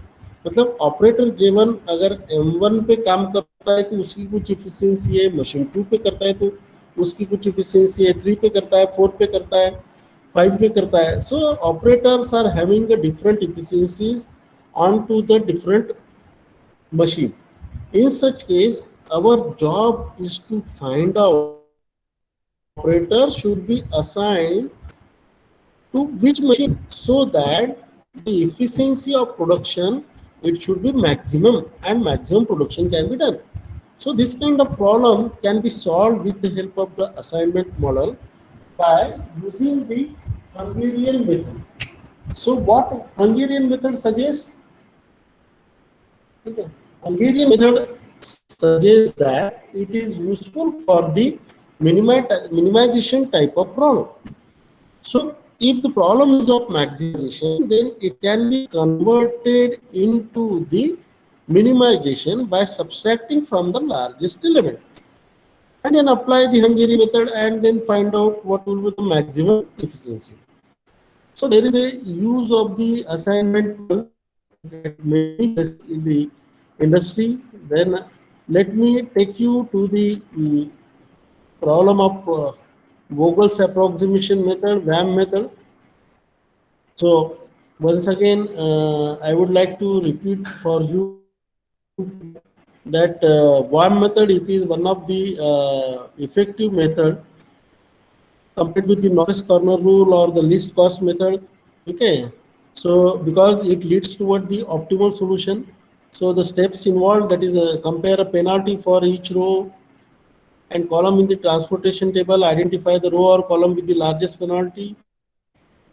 मतलब operator J1 अगर M1 पे काम करता है तो उसकी कुछ इफिशियंसी है, मशीन 2 पे करता है तो उसकी कुछ इफिशियंसी है, 3 पे करता है, 4 पे करता है, 5 पे करता है. So operators are having a different efficiencies onto the different machine. In such case, our job is to find out operator should be assigned to which machine so that the efficiency of production, it should be maximum and maximum production can be done. So this kind of problem can be solved with the help of the assignment model by using the Hungarian method. So what Hungarian method suggests? Okay. Hungarian method suggests that it is useful for the minimization type of problem. So if the problem is of maximization, then it can be converted into the minimization by subtracting from the largest element, and then apply the Hungary method and then find out what will be the maximum efficiency. So there is a use of the assignment one at many places in the industry. Then let me take you to the problem of Vogel's approximation method, VAM method. So once again, I would like to repeat for you that VAM method, it is one of the effective method compared with the northwest corner rule or the least cost method. Okay, so because it leads toward the optimal solution. So the steps involved, that is compare a penalty for each row and column in the transportation table, identify the row or column with the largest penalty,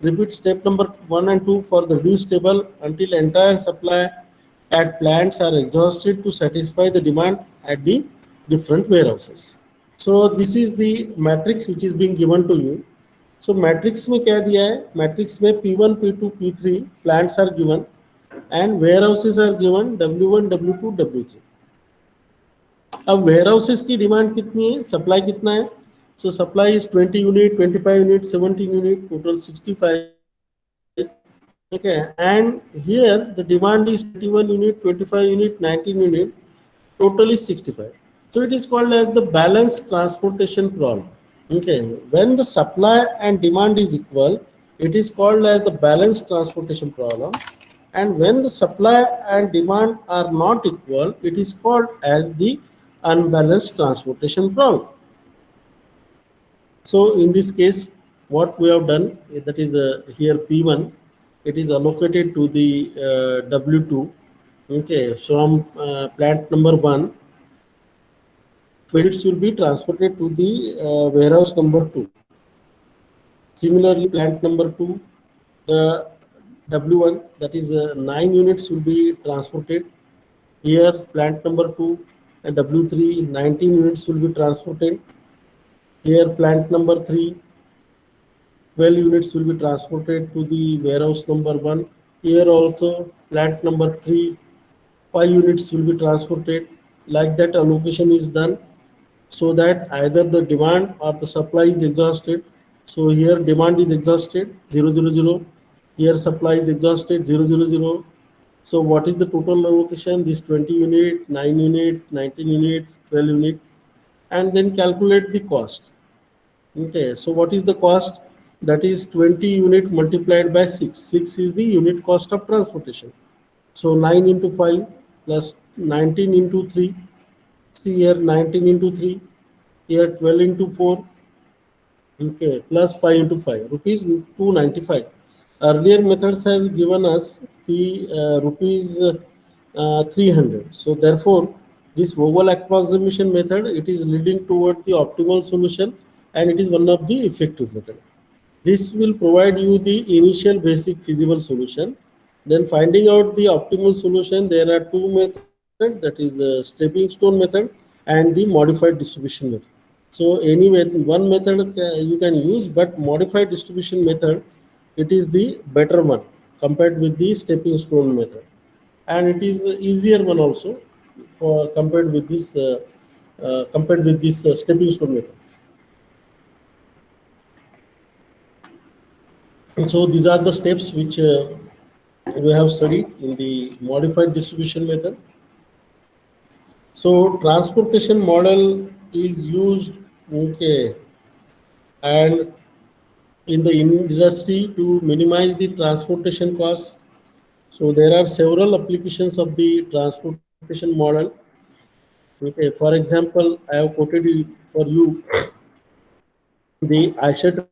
repeat step number 1 and 2 for the reduced table until entire supply at plants are exhausted to satisfy the demand at the different warehouses. So this is the matrix which is being given to you. So matrix में क्या दिया है? Matrix में P1, P2, P3 plants are given and warehouses are given W1, W2, W3. अब warehouses की demand कितनी है? Supply कितना है? So supply is 20 unit, 25 unit, 17 unit, total 65. Okay, and here the demand is 21 unit, 25 unit, 19 unit, total is 65. So it is called as the balanced transportation problem. Okay, when the supply and demand is equal, it is called as the balanced transportation problem. And when the supply and demand are not equal, it is called as the unbalanced transportation problem. So in this case, what we have done, that is here P1, it is allocated to the W2. Okay, from plant number 1, credits will be transported to the warehouse number 2. Similarly, plant number 2, the W1, that is 9 units will be transported. Here, plant number 2 and W3, 19 units will be transported. Here, plant number 3, 12 units will be transported to the warehouse number 1. Here also, plant number 3, 5 units will be transported. Like that, allocation is done so that either the demand or the supply is exhausted. So here demand is exhausted, 0, 0, 0. Here supply is exhausted, 0, 0, 0. So what is the total allocation? This 20 unit, 9 unit, 19 units, 12 unit, and then calculate the cost. Okay, so what is the cost? That is 20 unit multiplied by 6. 6 is the unit cost of transportation. So 9 into 5 plus 19 into 3. See here 19 into 3. Here 12 into 4. Okay, plus 5 into 5. Rupees 295. Earlier methods has given us the rupees 300. So therefore, this Vogel approximation method, it is leading toward the optimal solution and it is one of the effective method. This will provide you the initial basic feasible solution. Then finding out the optimal solution, there are two methods, that is a stepping stone method and the modified distribution method. So anyway, one method you can use, but modified distribution method, it is the better one compared with the stepping stone method. And it is easier one also for compared with this stepping stone method. So these are the steps which we have studied in the modified distribution method. So transportation model is used, okay, and in the industry to minimize the transportation costs. So there are several applications of the transportation model. Okay, for example, I have quoted for you the Eicher.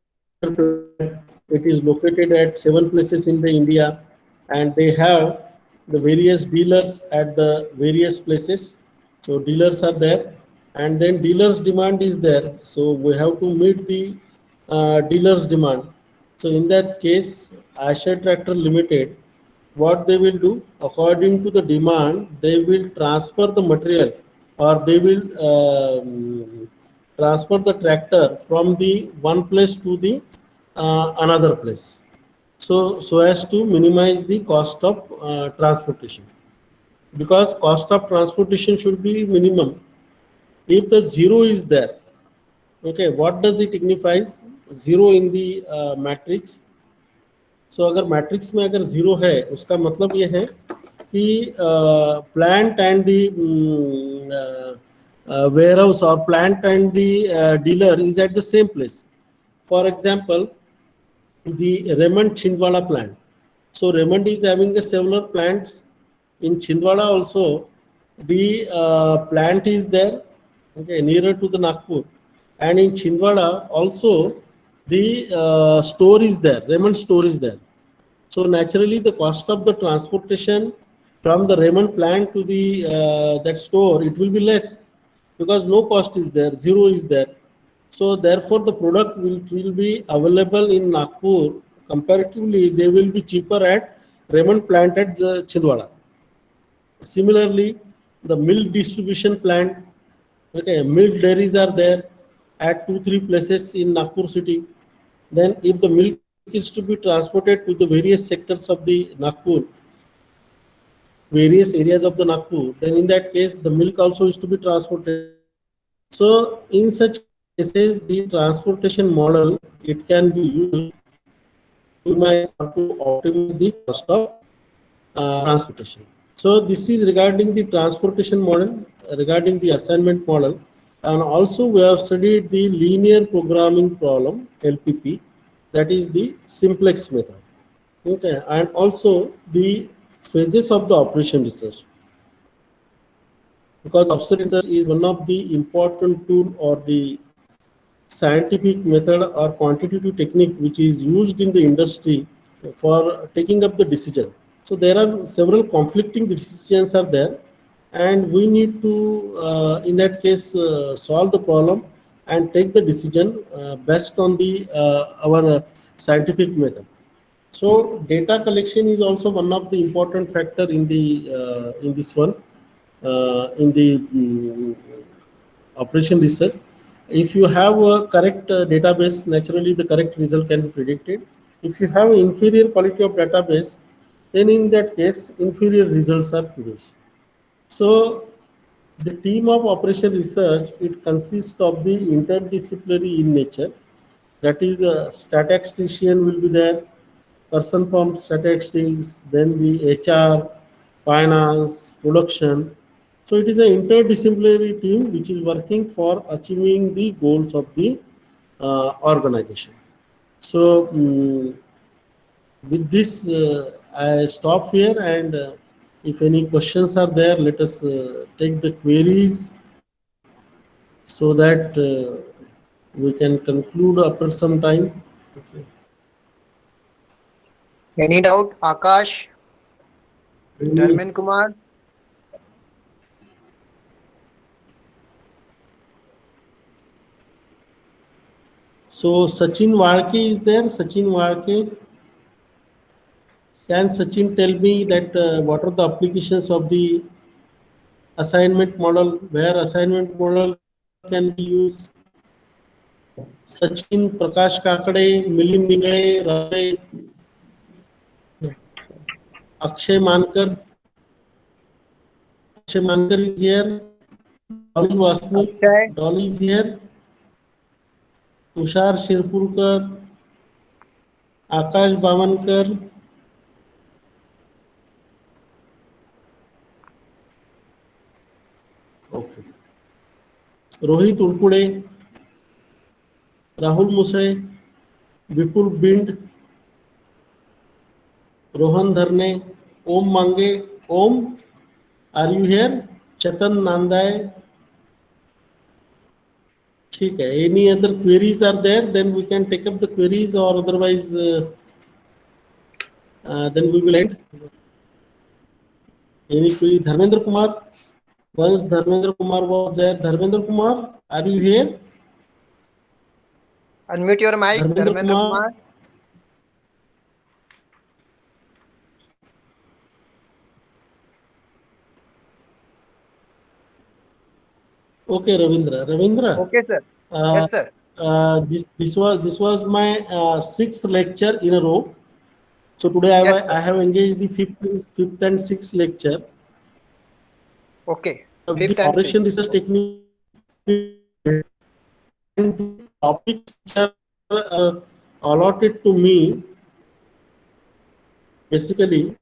It is located at 7 places in the India, and they have the various dealers at the various places. So dealers are there, and then dealers demand is there. So we have to meet the dealers demand. So in that case, Eicher Tractor Limited, what they will do, according to the demand, they will transfer the material, or they will transfer the tractor from the one place to the another place, so as to minimize the cost of transportation. because cost of transportation should be minimum. If the zero is there, okay, what does it signifies? Zero in the matrix. So अगर matrix में अगर zero है उसका मतलब ये है कि plant and the warehouse or plant and the dealer is at the same place. For example, the Raymond Chhindwara plant. So Raymond is having the several plants in Chhindwara also. The plant is there, okay, nearer to the Nagpur, and in Chhindwara also the store is there. Raymond store is there. So naturally, the cost of the transportation from the Raymond plant to the that store, it will be less because no cost is there, zero is there. So therefore, the product will be available in Nagpur. Comparatively, they will be cheaper at Raymond plant at Chhindwara. Similarly, the milk distribution plant, okay, milk dairies are there at 2-3 places in Nagpur city. Then if the milk is to be transported to the various sectors of the Nagpur, various areas of the Nagpur, then in that case, the milk also is to be transported. So in such cases, the transportation model, it can be used to optimize the cost of transportation. So this is regarding the transportation model, regarding the assignment model, and also we have studied the linear programming problem, LPP, that is the simplex method. Okay, and also the phases of the operation research. Because operation research is one of the important tool or the scientific method or quantitative technique which is used in the industry for taking up the decision. So there are several conflicting decisions are there, and we need to in that case solve the problem and take the decision based on the our scientific method. So data collection is also one of the important factor in the in this one in the operation research. If you have a correct database, naturally the correct result can be predicted. If you have an inferior quality of database, then in that case, inferior results are produced. So the team of operation research, it consists of the interdisciplinary in nature. That is, a statistician will be there, person from statistics, then the HR, finance, production. So it is an interdisciplinary team which is working for achieving the goals of the organization. So with this, I stop here, and if any questions are there, let us take the queries so that we can conclude after some time. Okay. Any doubt, Akash? Dharmen Kumar? So Sachin Warke is there. Sachin Warke. Can Sachin tell me that what are the applications of the assignment model, where assignment model can be used? Sachin, Prakash Kakade, Milind Ningale, Ray, Akshay Mankar. Akshay Mankar is here. Dolly Vasni, Akshay. Dolly is here. Tushar Shirpurkar, Akash Bavankar. Okay. Rohit Urkude, Rahul Musre, Vipul Bind, Rohan Dharne, Om Mange. Om, are you here? Chetan Nandai. ठीक है. Any other queries are there? Then we can take up the queries, or otherwise then we will end. Any query? Dharmendra Kumar. Once Dharmendra Kumar was there. Dharmendra Kumar, are you here? Unmute your mic, Dharmendra Dharmendra Kumar. Okay, Ravindra. Ravindra. Okay, sir. Yes, sir. This was my sixth lecture in a row. So today Yes, I have engaged the fifth and sixth lecture. Okay. The Fifth and operation sixth. research technique and the topics which are allotted to me, basically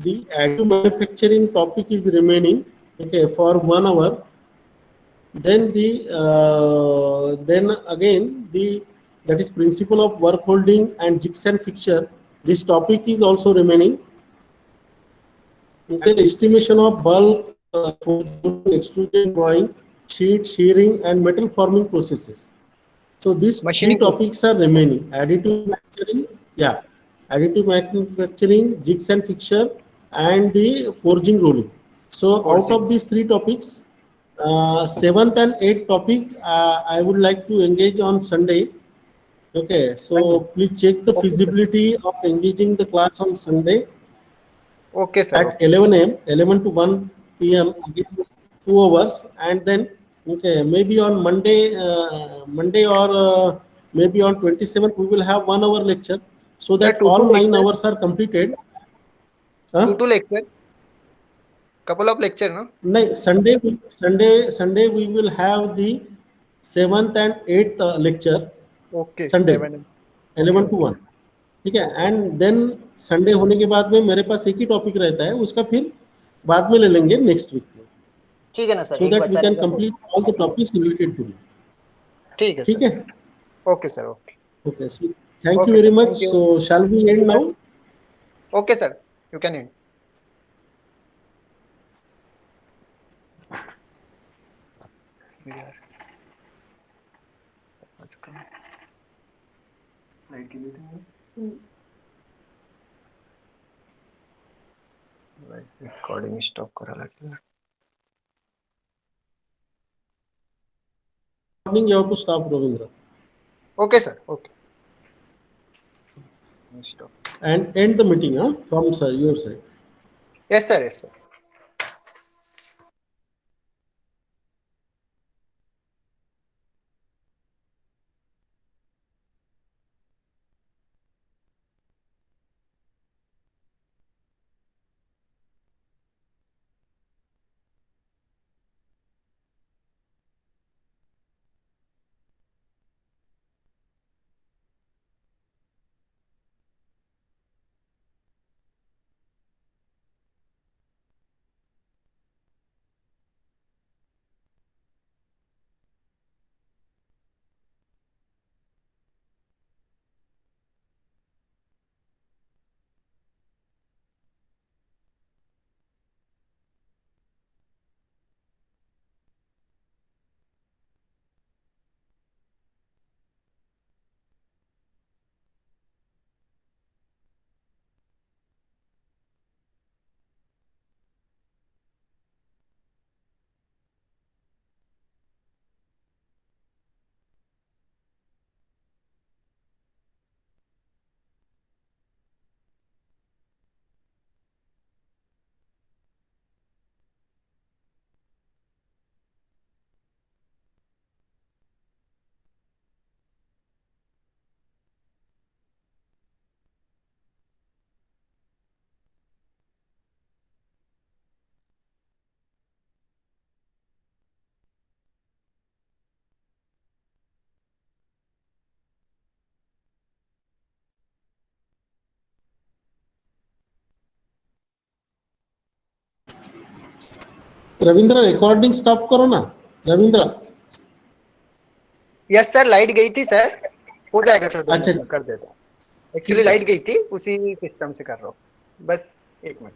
the additive manufacturing topic is remaining, okay, for 1 hour. Then then again that is principle of work holding and jigs and fixture, this topic is also remaining. Okay, estimation of bulk, extrusion drawing, sheet shearing and metal forming processes. So these three Machining. topics are remaining: additive manufacturing, yeah, additive manufacturing, jigs and fixture, and the forging rolling. So out Forging. of these three topics, seventh and eighth topic, I would like to engage on Sunday. Okay, so please check the Okay, sir. feasibility of engaging the class on Sunday Okay, sir. at 11 a.m., 11 to 1 p.m. again, 2 hours, and then okay, maybe on Monday or maybe on 27th we will have 1 hour lecture, so Sir, that two all to 9 lecture. hours are completed. Huh? Two lecture. Couple of lecture, no? No, Sunday we will have the 7th and 8th lecture. Okay, Sunday 7. 11 Okay, to okay. 1, ठीक है. Okay. And then Sunday होने के बाद में मेरे पास एक ही topic रहता है, उसका फिर बाद में ले लेंगे नेक्स्ट वीक में, ठीक है ना सर, so एक that we बचा can रहेगा तो complete all the topics related to it. ठीक है ठीक सर. है. Okay sir. Okay. Okay, so thank you Okay, sir. very much. Thank you. So shall we end now? Okay, sir. You can end. We are. Let's come. Light गेली तुम्ही. Recording stop करा लागेल ना. Morning, you have to stop, Ravindra, Okay, sir. Okay. Stop. and end the meeting, huh, from your side. Yes, sir. Yes, sir. Ravindra, recording stop करो ना, Ravindra. Yes sir, light गई थी sir. हो जाएगा सर, 2 अच्छा. मिनट में कर देता हूँ. एक्चुअली लाइट गई थी, उसी सिस्टम से कर रहा हूँ. बस 1 मिनट.